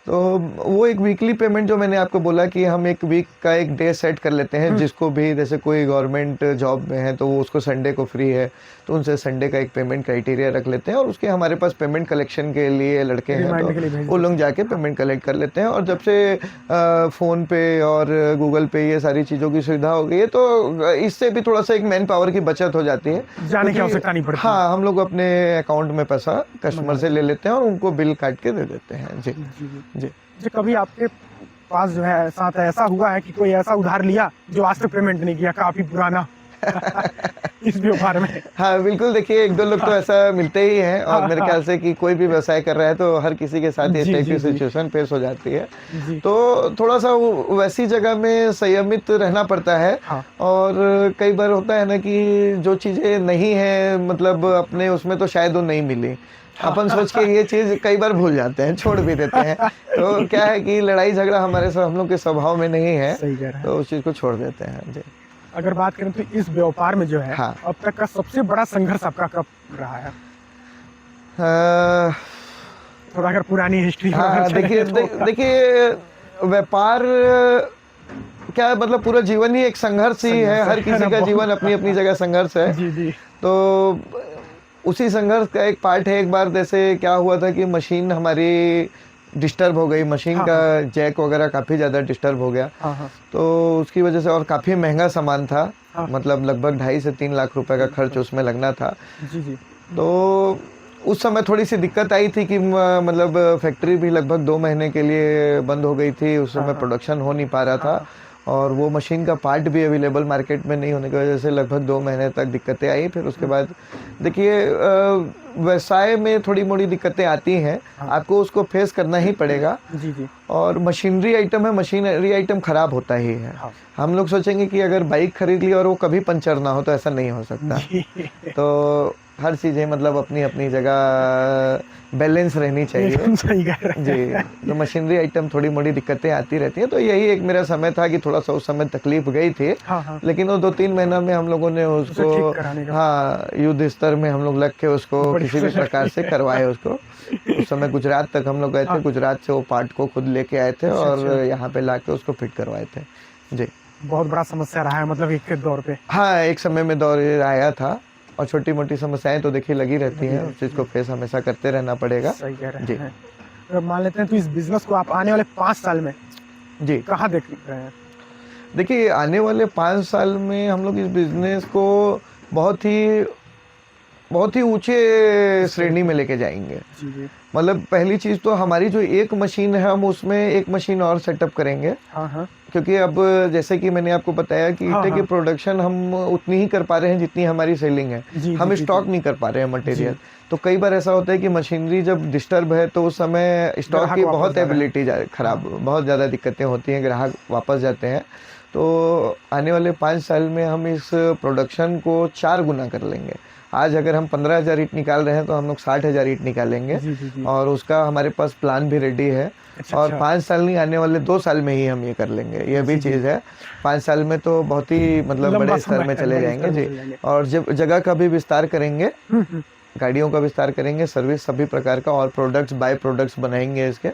तो वो एक वीकली पेमेंट जो मैंने आपको बोला कि हम एक वीक का एक डे सेट कर लेते हैं, जिसको भी, जैसे कोई गवर्नमेंट जॉब में है तो वो उसको संडे को फ्री है तो उनसे संडे का एक पेमेंट क्राइटेरिया रख लेते हैं। और उसके हमारे पास पेमेंट कलेक्शन के लिए लड़के हैं, तो वो लोग जाके पेमेंट कलेक्ट कर लेते हैं। और जब से फ़ोन पे और गूगल पे ये सारी चीज़ों की सुविधा हो गई है, तो इससे भी थोड़ा सा एक मैन पावर की बचत हो जाती है, जाने की आवश्यकता नहीं पड़ती। हाँ, हम लोग अपने अकाउंट में पैसा कस्टमर से ले लेते हैं और उनको बिल काट के दे देते हैं। जी। कभी आपके पास जो है साथ ऐसा हुआ है कि कोई ऐसा उधार लिया जो आज तक पेमेंट नहीं किया, काफी पुराना इस व्यापार में? हाँ, बिल्कुल। देखिए, एक दो लोग तो ऐसा मिलते ही हैं और मेरे ख्याल से कि कोई भी व्यवसाय कर रहा है तो हर किसी के साथ इस टाइप की सिचुएशन फेस हो जाती है। तो थोड़ा सा वैसी जगह में संयमित रहना पड़ता है। और कई बार होता है ना कि जो चीजें नहीं है, मतलब अपने उसमें तो शायद वो नहीं मिली, अपन सोच के ये चीज कई बार भूल जाते हैं, छोड़ भी देते हैं। तो क्या है कि लड़ाई झगड़ा हमारे हम लोग के स्वभाव में नहीं है, तो उस चीज को छोड़ देते हैं। जी। अगर बात करें तो इस व्यापार में जो है, अब तक का सबसे बड़ा संघर्ष आपका कब रहा है? थोड़ा अगर पुरानी हिस्ट्री। देखिए, व्यापार क्या है, मतलब पूरा जीवन ही एक संघर्ष ही है। हर किसी का जीवन अपनी अपनी जगह संघर्ष है। तो उसी संघर्ष का एक पार्ट है। एक बार जैसे क्या हुआ था कि मशीन हमारी डिस्टर्ब हो गई, मशीन हाँ, का जैक वगैरह काफ़ी ज़्यादा डिस्टर्ब हो गया। हाँ, हाँ, तो उसकी वजह से, और काफ़ी महंगा सामान था, हाँ। मतलब लगभग 2.5 से 3 लाख रुपए का खर्च उसमें लगना था। जी, जी। तो उस समय थोड़ी सी दिक्कत आई थी कि मतलब फैक्ट्री भी लगभग 2 महीने के लिए बंद हो गई थी, उस हाँ, समय हाँ, प्रोडक्शन हो नहीं पा रहा हाँ, था, हाँ। और वो मशीन का पार्ट भी अवेलेबल मार्केट में नहीं होने की वजह से लगभग 2 महीने तक दिक्कतें आई। फिर उसके हुँ, बाद देखिए, व्यवसाय में थोड़ी मोड़ी दिक्कतें आती हैं, हाँ। आपको उसको फेस करना ही पड़ेगा। जी, जी। और मशीनरी आइटम है, मशीनरी आइटम खराब होता ही है। हाँ। हम लोग सोचेंगे कि अगर बाइक खरीद ली और वो कभी पंचर ना हो, तो ऐसा नहीं हो सकता। जी। तो हर चीज़ें मतलब अपनी-अपनी जगह बैलेंस रहनी चाहिए। एकदम सही कह रहे जी, हैं। तो मशीनरी आइटम थोड़ी-मोड़ी दिक्कतें आती रहती हैं, तो यही एक मेरा समय था कि थोड़ा-सा उस समय तकलीफ़ गई थी। हाँ, हाँ। लेकिन वो 2-3 महीना में हम लोगों ने उसे उसको, ठीक कराने का हाँ, युद्ध स्तर में हम लोग लग के उसको बढ़िया किसी से भी प्रकार लड़ाई से करवाए उसको। उस समय गुजरात तक हम लोग गए थे, हाँ। गुजरात से वो पार्ट को खुद लेके आए थे अच्छा, और अच्छा। यहाँ पे लाके उसको फिट करवाए थे। जी। बहुत बड़ा समस्या रहा है मतलब एक के दौर पे। हाँ, एक समय में दौर आया था, और छोटी-मोटी समस्याएँ तो देखिए लगी रहती लगी हैं, उस चीज़ रहती को हैं। फेस हमेशा करते रहना पड़ेगा। सही कह रहे जी, हैं। अगर मान लेते हैं तो इस बिज़नेस को आप आने वाले 5 साल में जी। कहाँ देख रहे हैं? देखिए, आने वाले 5 साल में हम लोग इस बिज़नेस को बहुत ही बहुत ही ऊँचे स्तर श्रेणी पे में लेके जाएँगे। जी, जी। मतलब पहली चीज़ तो हमारी जो एक मशीन है, हम उसमें एक मशीन और सेटअप करेंगे। हाँ, हाँ। क्योंकि अब जैसे कि मैंने आपको बताया कि हाँ, ईंटें की हाँ। प्रोडक्शन हम उतनी ही कर पा रहे हैं जितनी हमारी सेलिंग है। जी, जी, हम जी, जी। स्टॉक नहीं कर पा रहे हैं जी, मटेरियल। तो कई बार ऐसा होता है कि मशीनरी जब डिस्टर्ब है, तो उस समय स्टॉक ग्राहक की वापस बहुत जा रहे हैं। एबिलिटी खराब, हाँ। बहुत ज़्यादा दिक्कतें होती हैं, ग्राहक वापस जाते हैं। तो आने वाले 5 साल में हम इस प्रोडक्शन को 4 गुना कर लेंगे। आज अगर हम 15,000 ईंट निकाल रहे हैं, तो हम लोग 60,000 ईंट निकालेंगे, जी, जी, जी। और उसका हमारे पास प्लान भी रेडी है। अच्छा, और अच्छा। 5 साल नहीं, आने वाले 2 साल में ही हम ये कर लेंगे, ये भी जी, जी। चीज़ है। 5 साल में तो बहुत ही मतलब लंबा बड़े स्तर समय में है, चले बड़े जाएँगे। स्तर में जी, चले जाएँगे। और जब जगह का भी विस्तार करेंगे, हुँ, हुँ। गाड़ियों का विस्तार करेंगे, सर्विस सभी प्रकार का, और प्रोडक्ट्स, बाय प्रोडक्ट्स बनाएँगे इसके।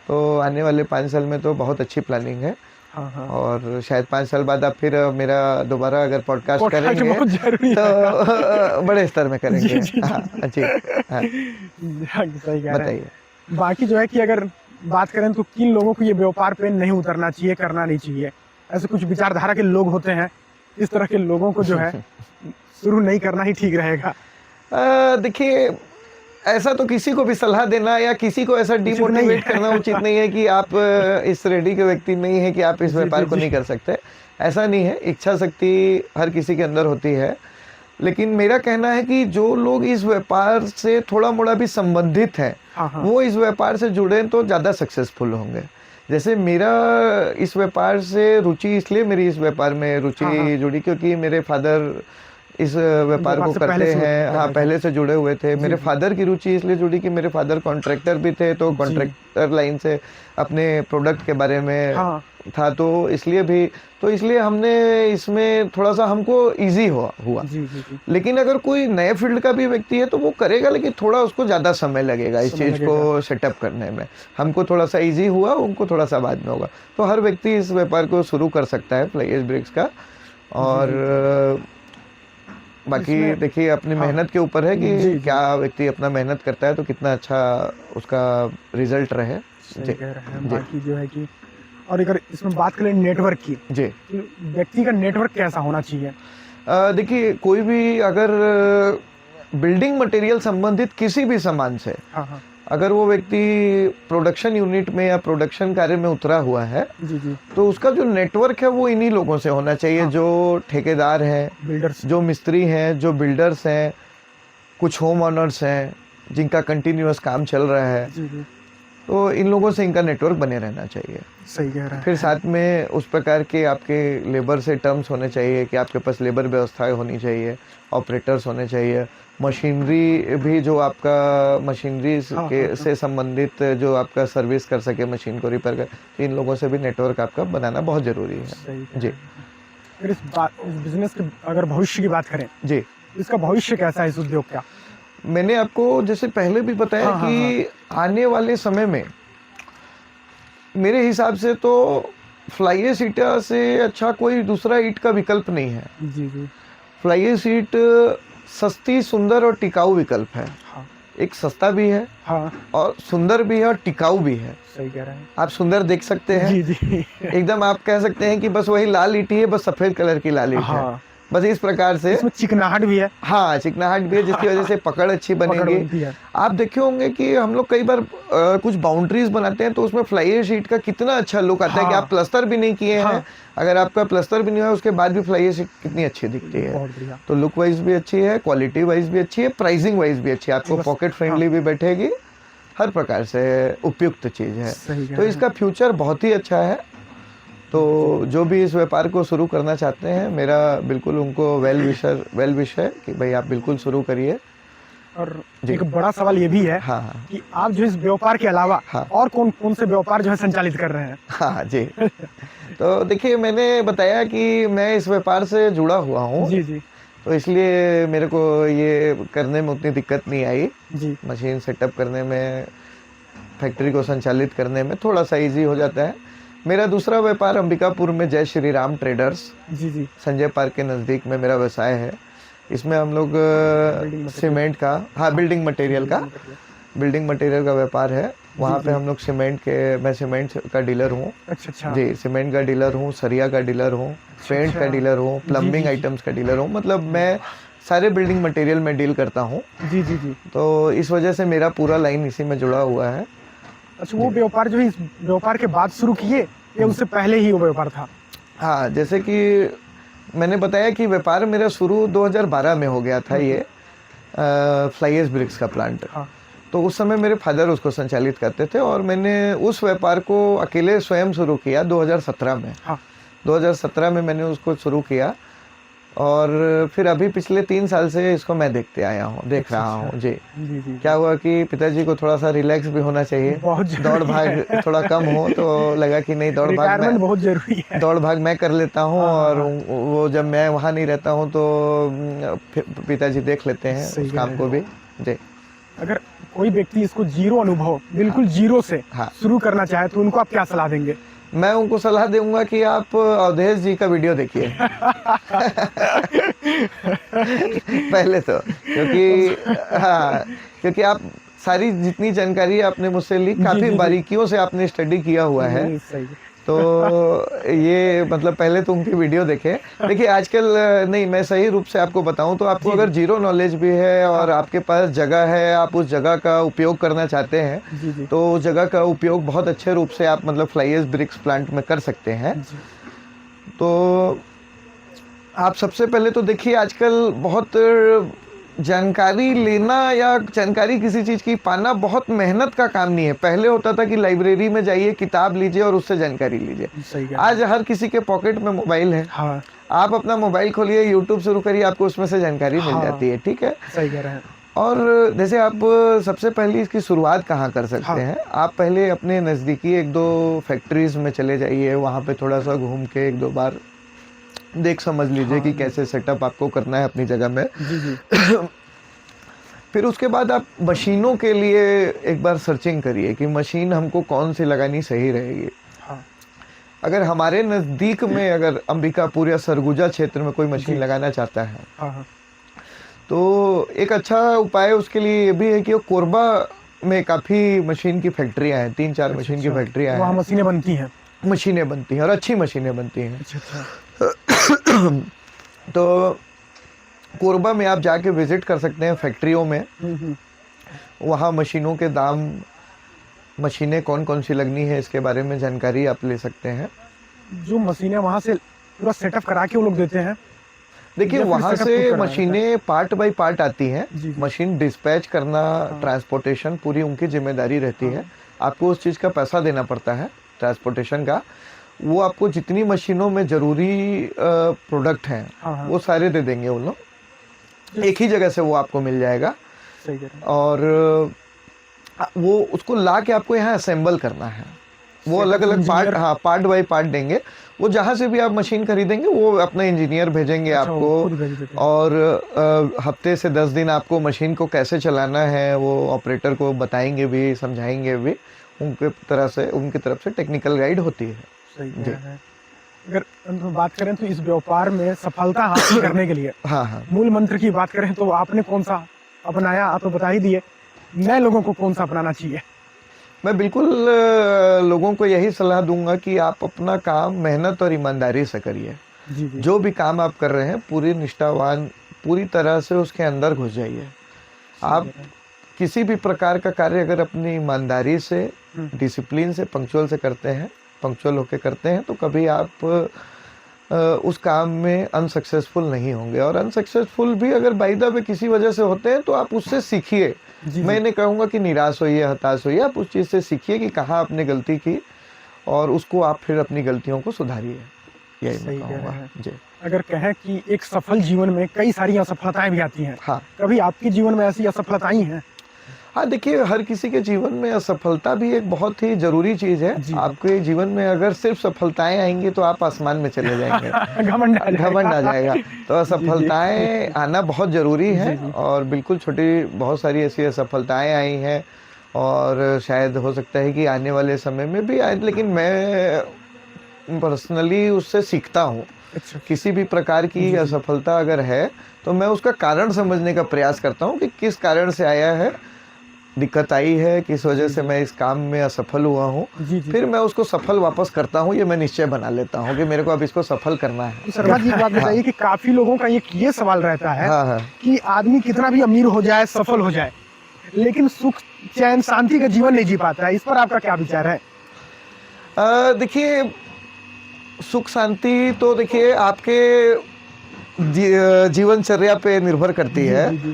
तो आने वाले 5 साल में तो बहुत अच्छी प्लानिंग है, हाँ, हाँ। और शायद 5 साल बाद आप फिर मेरा दोबारा अगर पॉडकास्ट पॉडकास्ट करेंगे, बहुत ज़रूरी तो है। बड़े स्तर में जी, करेंगे। जी, जी, हाँ, जी। जी, हाँ, हाँ, सही कह रहे हैं। बताइए। बाकी जो है कि अगर बात करें तो किन लोगों को ये व्यापार पे नहीं उतरना चाहिए, करना नहीं चाहिए? ऐसे कुछ विचारधारा के लोग होते हैं, इस तरह के लोगों को जो है शुरू नहीं करना ही ठीक रहेगा। देखिए, ऐसा तो किसी को भी सलाह देना या किसी को ऐसा उचित नहीं डिमोटिवेट है। करना उचित नहीं है कि आप इस श्रेणी के व्यक्ति नहीं है कि आप इस जी, व्यापार जी, को जी। नहीं कर सकते। ऐसा नहीं है, इच्छा शक्ति हर किसी के अंदर होती है। लेकिन मेरा कहना है कि जो लोग इस व्यापार से थोड़ा-मोड़ा भी संबंधित हैं, हाँ, हाँ। वो इस व्यापार से जुड़ें तो ज़्यादा सक्सेसफुल होंगे। जैसे मेरा इस व्यापार से रुचि, इसलिए मेरी इस व्यापार में हाँ, हाँ। रुचि जुड़ी क्योंकि मेरे फादर इस व्यापार व्यापार को से पहले करते से हैं। कर हाँ, रहे थे। पहले से जुड़े हुए थे। जी, मेरे जी। फादर की रुचि इसलिए जुड़ी कि मेरे फादर कॉन्ट्रैक्टर भी थे, तो जी। कॉन्ट्रैक्टर लाइन से अपने प्रोडक्ट के बारे में हाँ। था, तो इसलिए हमने इसमें थोड़ा-सा हमको ईज़ी हुआ। जी, जी, जी। लेकिन अगर कोई नए फ़ील्ड का भी व्यक्ति है, तो वो करेगा, लेकिन थोड़ा उसको ज़्यादा समय लगेगा इस समय चीज़ लगेगा। को सेटअप करने में। हमको थोड़ा-सा ईज़ी हुआ, उनको थोड़ा-सा बाद में होगा। तो हर व्यक्ति इस व्यापार को शुरू कर सकता है, फ्लाई ऐश ब्रिक्स का। जी, जी। और बाकी इसमें देखिए, अपनी हाँ। मेहनत के ऊपर है कि जी, जी। क्या व्यक्ति अपना मेहनत करता है, तो कितना अच्छा उसका रिज़ल्ट रहे। सही जी, कह रहे हैं। जी, बाकी जो है कि और अगर इसमें बात करें नेटवर्क की, जी। तो व्यक्ति का नेटवर्क कैसा होना चाहिए? देखिए, कोई भी अगर बिल्डिंग मटेरियल संबंधित किसी भी सामान से हाँ, हाँ। अगर वो व्यक्ति प्रोडक्शन यूनिट में या प्रोडक्शन कार्य में उतरा हुआ है, जी, जी। तो उसका जो नेटवर्क है वो इन्हीं लोगों से होना चाहिए, हाँ। जो ठेकेदार हैं, बिल्डर्स। जो मिस्त्री हैं, जो बिल्डर्स हैं, कुछ होम ओनर्स हैं, जिनका कंटिन्यूअस काम चल रहा है। जी, जी। तो इन लोगों से इनका नेटवर्क बने रहना चाहिए। सही कह रहे फिर हैं। साथ में उस प्रकार के आपके लेबर से टर्म्स होने चाहिए कि आपके पास लेबर व्यवस्थाएँ होनी चाहिए, ऑपरेटर्स होने चाहिए, मशीनरी भी जो आपका मशीनरी हाँ, हाँ, के हाँ। से संबंधित जो आपका सर्विस कर सके, मशीन को रिपेयर कर, तो इन लोगों से भी नेटवर्क आपका बनाना बहुत ज़रूरी है। सही कह जी, रहे हैं। फिर इस बिज़नेस के अगर भविष्य की बात करें, जी। इसका भविष्य कैसा है इस उद्योग का? मैंने आपको जैसे पहले भी बताया हाँ, हाँ, हाँ। कि आने वाले समय में मेरे हिसाब से तो फ्लाई ऐश ईटा से अच्छा कोई दूसरा ईंट का विकल्प नहीं है। जी, जी। फ्लाई ऐश ईंट सस्ती, सुंदर और टिकाऊ विकल्प है। हाँ। एक सस्ता भी है हाँ और सुंदर भी है और टिकाऊ भी है। सही कह रहे हैं। आप सुंदर देख सकते हैं। जी जी एकदम आप कह सकते हैं कि बस वही लाल ईंट है, बस सफेद कलर की लाल ईंट है, हाँ बस इस प्रकार से। इसमें चिकनाहट भी है, हाँ, चिकनाहट भी है, जिसकी वजह से पकड़ अच्छी पकड़ बनेगी। बनती है। आप देखे होंगे कि हम लोग कई बार कुछ बाउंड्रीज बनाते हैं तो उसमें फ्लाई एश शीट का कितना अच्छा लुक आता है कि हाँ। आप प्लस्तर भी नहीं किए हाँ। हैं, अगर आपका प्लस्तर भी नहीं हुआ उसके बाद भी फ्लाई एश शीट कितनी अच्छी दिखती है। बहुत बढ़िया। तो लुक वाइज भी अच्छी है, क्वालिटी वाइज भी अच्छी है, प्राइसिंग वाइज भी अच्छी है, आपको बस, पॉकेट फ्रेंडली भी बैठेगी, हर प्रकार से उपयुक्त चीज है। सही कह तो रहे इसका फ्यूचर बहुत ही अच्छा है। तो जो भी इस व्यापार को शुरू करना चाहते हैं, मेरा बिल्कुल उनको वेल विश है कि भाई आप बिल्कुल शुरू करिए। और जी। एक बड़ा सवाल ये भी है हाँ हाँ कि आप जो इस व्यापार के अलावा हाँ। और कौन कौन से व्यापार जो है संचालित कर रहे हैं? हाँ जी। तो देखिए, मैंने बताया कि मैं इस व्यापार से जुड़ा हुआ हूँ, जी जी तो इसलिए मेरे को ये करने में उतनी दिक्कत नहीं आई। जी मशीन सेटअप करने में, फैक्ट्री को संचालित करने में थोड़ा सा इजी हो जाता है। मेरा दूसरा व्यापार अंबिकापुर में जय श्री राम ट्रेडर्स, जी जी संजय पार्क के नज़दीक में मेरा व्यवसाय है। इसमें हम लोग बिल्डिंग सीमेंट का, हाँ, बिल्डिंग मटेरियल का व्यापार है। वहाँ पे हम लोग मैं सीमेंट का डीलर हूँ। अच्छा अच्छा जी, सीमेंट का डीलर हूँ, सरिया का डीलर हूँ, पेंट का डीलर हूँ, प्लम्बिंग जी। आइटम्स का डीलर हूँ, मतलब मैं सारे बिल्डिंग मटेरियल में डील करता हूँ। जी जी जी। तो इस वजह से मेरा पूरा लाइन इसी में जुड़ा हुआ है। अच्छा, वो व्यापार जो है इस व्यापार के बाद शुरू किए या उससे पहले ही वो व्यापार था? हाँ, जैसे कि मैंने बताया कि व्यापार मेरा शुरू 2012 में हो गया था, ये फ्लाई एश ब्रिक्स का प्लांट। हाँ तो उस समय मेरे फादर उसको संचालित करते थे और मैंने उस व्यापार को अकेले स्वयं शुरू किया 2017 में। हाँ 2017 में मैंने उसको शुरू किया और फिर अभी पिछले 3 साल से इसको मैं देख रहा हूँ। जी। जी जी। क्या हुआ कि पिताजी को थोड़ा सा रिलैक्स भी होना चाहिए, बहुत जरूरी दौड़ भाग थोड़ा कम हो, तो लगा कि नहीं, रिटायरमेंट बहुत जरूरी है। दौड़ भाग मैं कर लेता हूँ। हाँ, और हाँ। वो जब मैं वहाँ नहीं रहता हूँ तो पिताजी देख लेते हैं सही उस कह काम रहे को हो। भी। जी। अगर कोई व्यक्ति इसको जीरो अनुभव, बिल्कुल जीरो से हाँ। शुरू करना चाहे तो उनको आप क्या सलाह देंगे? मैं उनको सलाह दूंगा कि आप अवधेश जी का वीडियो देखिए। पहले तो, क्योंकि आप सारी जितनी जानकारी आपने मुझसे ली, काफी बारीकियों से आपने स्टडी किया हुआ है। सही। तो ये मतलब पहले तो उनकी वीडियो देखें। देखिए, आजकल नहीं, मैं सही रूप से आपको बताऊं तो आपको अगर जीरो नॉलेज भी है और आपके पास जगह है, आप उस जगह का उपयोग करना चाहते हैं, तो उस जगह का उपयोग बहुत अच्छे रूप से आप मतलब फ्लाई एश ब्रिक्स प्लांट में कर सकते हैं। तो आप सबसे पहले तो देखिए, आजकल बहुत जानकारी लेना या जानकारी किसी चीज़ की पाना बहुत मेहनत का काम नहीं है। पहले होता था कि लाइब्रेरी में जाइए, किताब लीजिए और उससे जानकारी लीजिए। आज हर किसी के पॉकेट में मोबाइल है। हाँ। आप अपना मोबाइल खोलिए, यूट्यूब शुरू करिए, आपको उसमें से जानकारी मिल जाती है। ठीक है, सही कह रहे हैं। और जैसे आप सबसे पहले इसकी शुरुआत कहाँ कर सकते हैं, आप पहले अपने नज़दीकी 1-2 फैक्ट्रीज में चले जाइए, वहाँ पे थोड़ा सा घूम के 1-2 बार देख समझ लीजिए कि कैसे सेटअप आपको करना है अपनी जगह में। फिर उसके बाद आप मशीनों के लिए एक बार सर्चिंग करिए कि मशीन हमको कौन सी लगानी सही रहेगी। अगर हमारे नज़दीक में अगर अंबिकापुर या सरगुजा क्षेत्र में कोई मशीन लगाना चाहता है, तो एक अच्छा उपाय उसके लिए ये भी है कि वो कोरबा में काफ़ी मशीन की फैक्ट्रियाँ हैं, 3-4 मशीन की फैक्ट्रियाँ हैं। वहाँ मशीनें बनती हैं? मशीनें बनती हैं और अच्छी मशीनें बनती हैं। तो कोरबा में आप जाके विजिट कर सकते हैं फैक्ट्रियों में। वहाँ मशीनों के दाम, मशीनें कौन कौन सी लगनी है, इसके बारे में जानकारी आप ले सकते हैं। जो मशीनें वहाँ से पूरा सेटअप करा के वो लोग देते हैं? देखिए, वहाँ से मशीनें पार्ट बाय पार्ट आती हैं। मशीन डिस्पैच करना, ट्रांसपोर्टेशन पूरी उनकी जिम्मेदारी रहती है। आपको उस चीज़ का पैसा देना पड़ता है ट्रांसपोर्टेशन का। वो आपको जितनी मशीनों में ज़रूरी प्रोडक्ट हैं वो सारे दे देंगे वो लोग, एक ही जगह से वो आपको मिल जाएगा। और वो उसको ला के आपको यहाँ असेंबल करना है। वो अलग अलग पार्ट, पार्ट बाय पार्ट देंगे। वो जहाँ से भी आप मशीन खरीदेंगे वो अपना इंजीनियर भेजेंगे आपको, और हफ्ते से 10 दिन आपको मशीन को कैसे चलाना है वो ऑपरेटर को बताएंगे भी, समझाएंगे भी। उनके तरफ से टेक्निकल गाइड होती है। सही है। अगर बात करें तो इस व्यापार में सफलता हासिल करने के लिए मूल मंत्र की बात करें तो आपने कौन सा अपनाया, आप तो बता ही दिए। नए लोगों को कौन सा अपनाना चाहिए? मैं बिल्कुल लोगों को यही सलाह दूंगा कि आप अपना काम मेहनत और ईमानदारी से करिए। जी, जी। जो भी काम आप कर रहे हैं पूरी निष्ठावान, पूरी तरह से उसके अंदर घुस जाइए। सही आप कह रहे हैं। किसी भी प्रकार का कार्य अगर अपनी ईमानदारी से, हुँ। डिसिप्लिन से, पंक्चुअल से करते हैं, पंक्चुअल होके करते हैं, तो कभी आप उस काम में अनसक्सेसफुल नहीं होंगे। और अनसक्सेसफुल भी अगर बाय द वे किसी वजह से होते हैं तो आप उससे सीखिए। जी, मैं जी। नहीं कहूँगा कि निराश होइए, हताश होइए, आप उस चीज़ से सीखिए कि कहाँ आपने गलती की और उसको आप फिर अपनी गलतियों को सुधारिए। यही मैं सही कह रहे कहूँगा। हैं। जी। अगर कहें कि एक सफल जीवन में कई सारी असफलताएँ भी आती हैं, हाँ। कभी आपके जीवन में ऐसी असफलता आई हैं? हाँ, देखिए हर किसी के जीवन में असफलता भी एक बहुत ही ज़रूरी चीज़ है। जी, जी। आपके जीवन में अगर सिर्फ़ सफलताएँ आएँगी तो आप आसमान में चले जाएँगे। घमंड आ घमंड आ जाएगा। तो जी, जी। असफलताएँ आना बहुत ज़रूरी है जी, जी। और बिल्कुल छोटी बहुत सारी ऐसी असफलताएँ आई हैं और शायद हो सकता है कि आने वाले समय में भी आए, लेकिन मैं पर्सनली उससे सीखता हूँ। अच्छा। किसी भी प्रकार की जी, जी। असफलता अगर है, तो मैं उसका कारण समझने का प्रयास करता हूँ कि किस कारण से आया है, दिक्कत आई है, किस वजह जी, से जी। मैं इस काम में असफल हुआ हूँ। जी, जी। फिर मैं उसको सफल वापस करता हूँ, ये मैं निश्चय बना लेता हूँ कि मेरे को अब इसको सफल करना है। तो शर्मा जी एक बात हाँ, बताइए कि काफ़ी लोगों का एक ये सवाल रहता है हाँ, हाँ। कि आदमी कितना भी अमीर हो जाए, सफल हो जाए, लेकिन सुख, चैन, शांति का जीवन नहीं जी पाता है। इस पर आपका क्या विचार है? देखिए सुख शांति तो देखिए आपके जीवनचर्या पे निर्भर करती जी, है। जी, जी।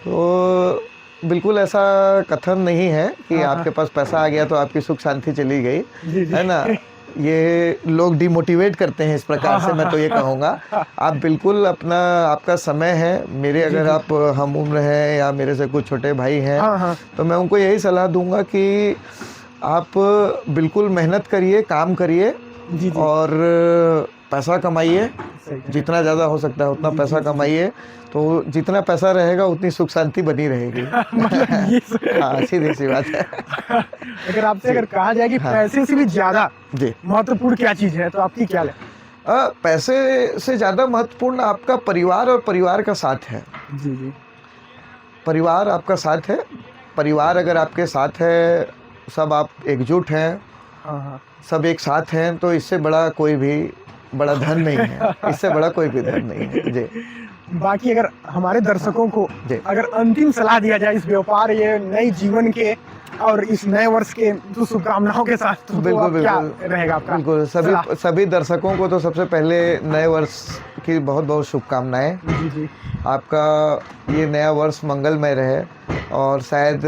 तो बिल्कुल ऐसा कथन नहीं है कि हाँ, हाँ। आपके पास पैसा आ गया तो आपकी सुख शांति चली गई, जी, जी। है ना? ये लोग डिमोटिवेट करते हैं इस प्रकार हाँ, से, हाँ, मैं तो ये हाँ। कहूँगा, आप बिल्कुल अपना आपका समय है, मेरे जी, अगर जी। आप हम उम्र हैं या मेरे से कुछ छोटे भाई हैं, हाँ, हाँ। तो मैं उनको यही सलाह दूँगा कि आप बिल्कुल मेहनत करिए, काम करिए जी, जी। और पैसा कमाइए। सही कह रहे हैं। जितना ज़्यादा हो सकता है उतना जी, पैसा जी, जी, जी। कमाइए, तो जितना पैसा रहेगा उतनी सुख शांति बनी रहेगी। मतलब ये हाँ, सीधी-सी बात है। अगर आपसे जी। अगर कहा जाए कि हाँ। पैसे से भी ज़्यादा जी। महत्वपूर्ण क्या चीज़ है, तो आपकी क्या है? पैसे से ज़्यादा महत्वपूर्ण आपका परिवार और परिवार का साथ है। जी, जी। परिवार आपका साथ है, परिवार अगर आपके साथ है, सब आप एकजुट हैं, हाँ, हाँ। सब एक साथ हैं, तो इससे बड़ा कोई भी बड़ा धन नहीं है। इससे बड़ा कोई भी धन नहीं है। जी। बाकी अगर हमारे दर्शकों को जी। अगर अंतिम सलाह दिया जाए इस व्यापार, ये नए जीवन के और इस नए वर्ष के जो शुभकामनाओं के साथ, तो बिल्कुल, आप क्या बिल्कुल। रहेगा आपका बिल्कुल, सलाह? सभी दर्शकों को तो सबसे पहले नए वर्ष की बहुत-बहुत शुभकामनाएँ। जी, जी। आपका ये नया वर्ष मंगलमय रहे और शायद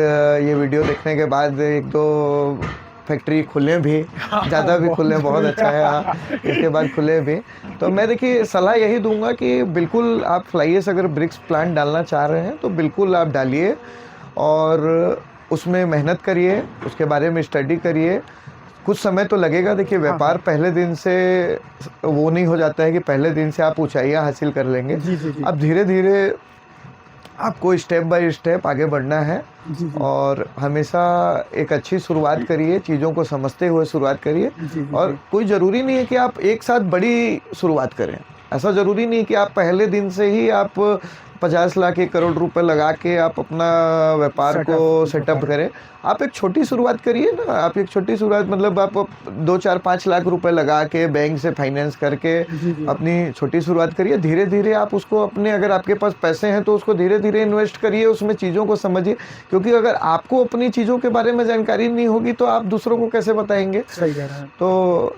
ये वीडियो देखने के बाद 1-2 फैक्ट्री खुलें भी, ज़्यादा भी खुलें, बहुत अच्छा है। हाँ, इसके बाद खुले भी। तो मैं देखिए सलाह यही दूँगा कि बिल्कुल आप फ्लाईएस अगर ब्रिक्स प्लांट डालना चाह रहे हैं, तो बिल्कुल आप डालिए और उसमें मेहनत करिए, उसके बारे में स्टडी करिए। कुछ समय तो लगेगा, देखिए व्यापार पहले दिन से वो नहीं हो जाता है कि पहले दिन से आप ऊँचाइयाँ हासिल कर लेंगे। जी, जी, जी। अब धीरे-धीरे आपको स्टेप बाय स्टेप आगे बढ़ना है जी, जी। और हमेशा एक अच्छी शुरुआत करिए, चीज़ों को समझते हुए शुरुआत करिए जी, जी, और जी। कोई ज़रूरी नहीं है कि आप एक साथ बड़ी शुरुआत करें। ऐसा ज़रूरी नहीं है कि आप पहले दिन से ही आप 50 लाख 1 करोड़ रुपए लगा के आप अपना व्यापार को सेटअप करें। आप एक छोटी शुरुआत करिए ना, आप एक छोटी शुरुआत मतलब आप 2, 4, 5 लाख रुपए लगा के बैंक से फाइनेंस करके जी, जी। अपनी छोटी शुरुआत करिए। धीरे-धीरे आप उसको अपने, अगर आपके पास पैसे हैं तो उसको धीरे-धीरे इन्वेस्ट करिए, उसमें चीज़ों को समझिए, क्योंकि अगर आपको अपनी चीज़ों के बारे में जानकारी नहीं होगी तो आप दूसरों को कैसे बताएँगे? सही कह रहे हैं। तो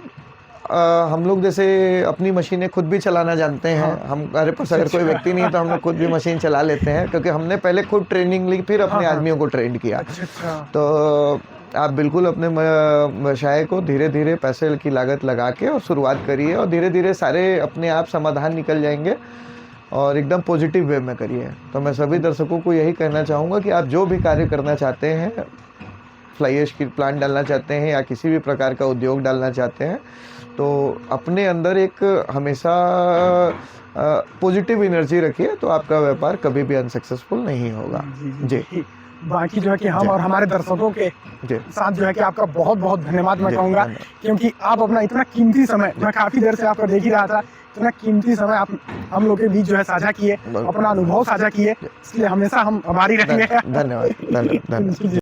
हम लोग जैसे अपनी मशीनें खुद भी चलाना जानते हैं। हाँ। हमारे पास अगर कोई व्यक्ति नहीं है तो हम लोग खुद भी मशीन चला लेते हैं, क्योंकि हमने पहले खुद ट्रेनिंग ली, फिर अपने हाँ। आदमियों को ट्रेंड किया। अच्छा, अच्छा। तो आप बिल्कुल अपने व्यवसाय को धीरे-धीरे पैसे की लागत लगा के और शुरुआत करिए और धीरे-धीरे सारे अपने आप समाधान निकल जाएँगे और एकदम पॉजिटिव वे में करिए। तो मैं सभी दर्शकों को यही कहना चाहूँगा कि आप जो भी कार्य करना चाहते हैं, फ्लाईएश की प्लांट डालना चाहते हैं या किसी भी प्रकार का उद्योग डालना चाहते हैं, तो अपने अंदर एक हमेशा पॉजिटिव एनर्जी रखिए, तो आपका व्यापार कभी भी अनसक्सेसफुल नहीं होगा। जी, जी, जी। जी। बाकी जो है कि हम जी। और हमारे दर्शकों के जी साथ जो है कि आपका बहुत बहुत धन्यवाद मैं जी, कहूँगा, धन्यवाद। क्योंकि आप अपना इतना कीमती समय, मैं काफ़ी देर से आपको देख ही रहा था, इतना कीमती समय आप हम लोग के बीच जो है साझा किए, अपना अनुभव साझा किए, इसलिए हमेशा हम आभारी रहेंगे। धन्यवाद धन्यवाद धन्यवाद। जी, जी।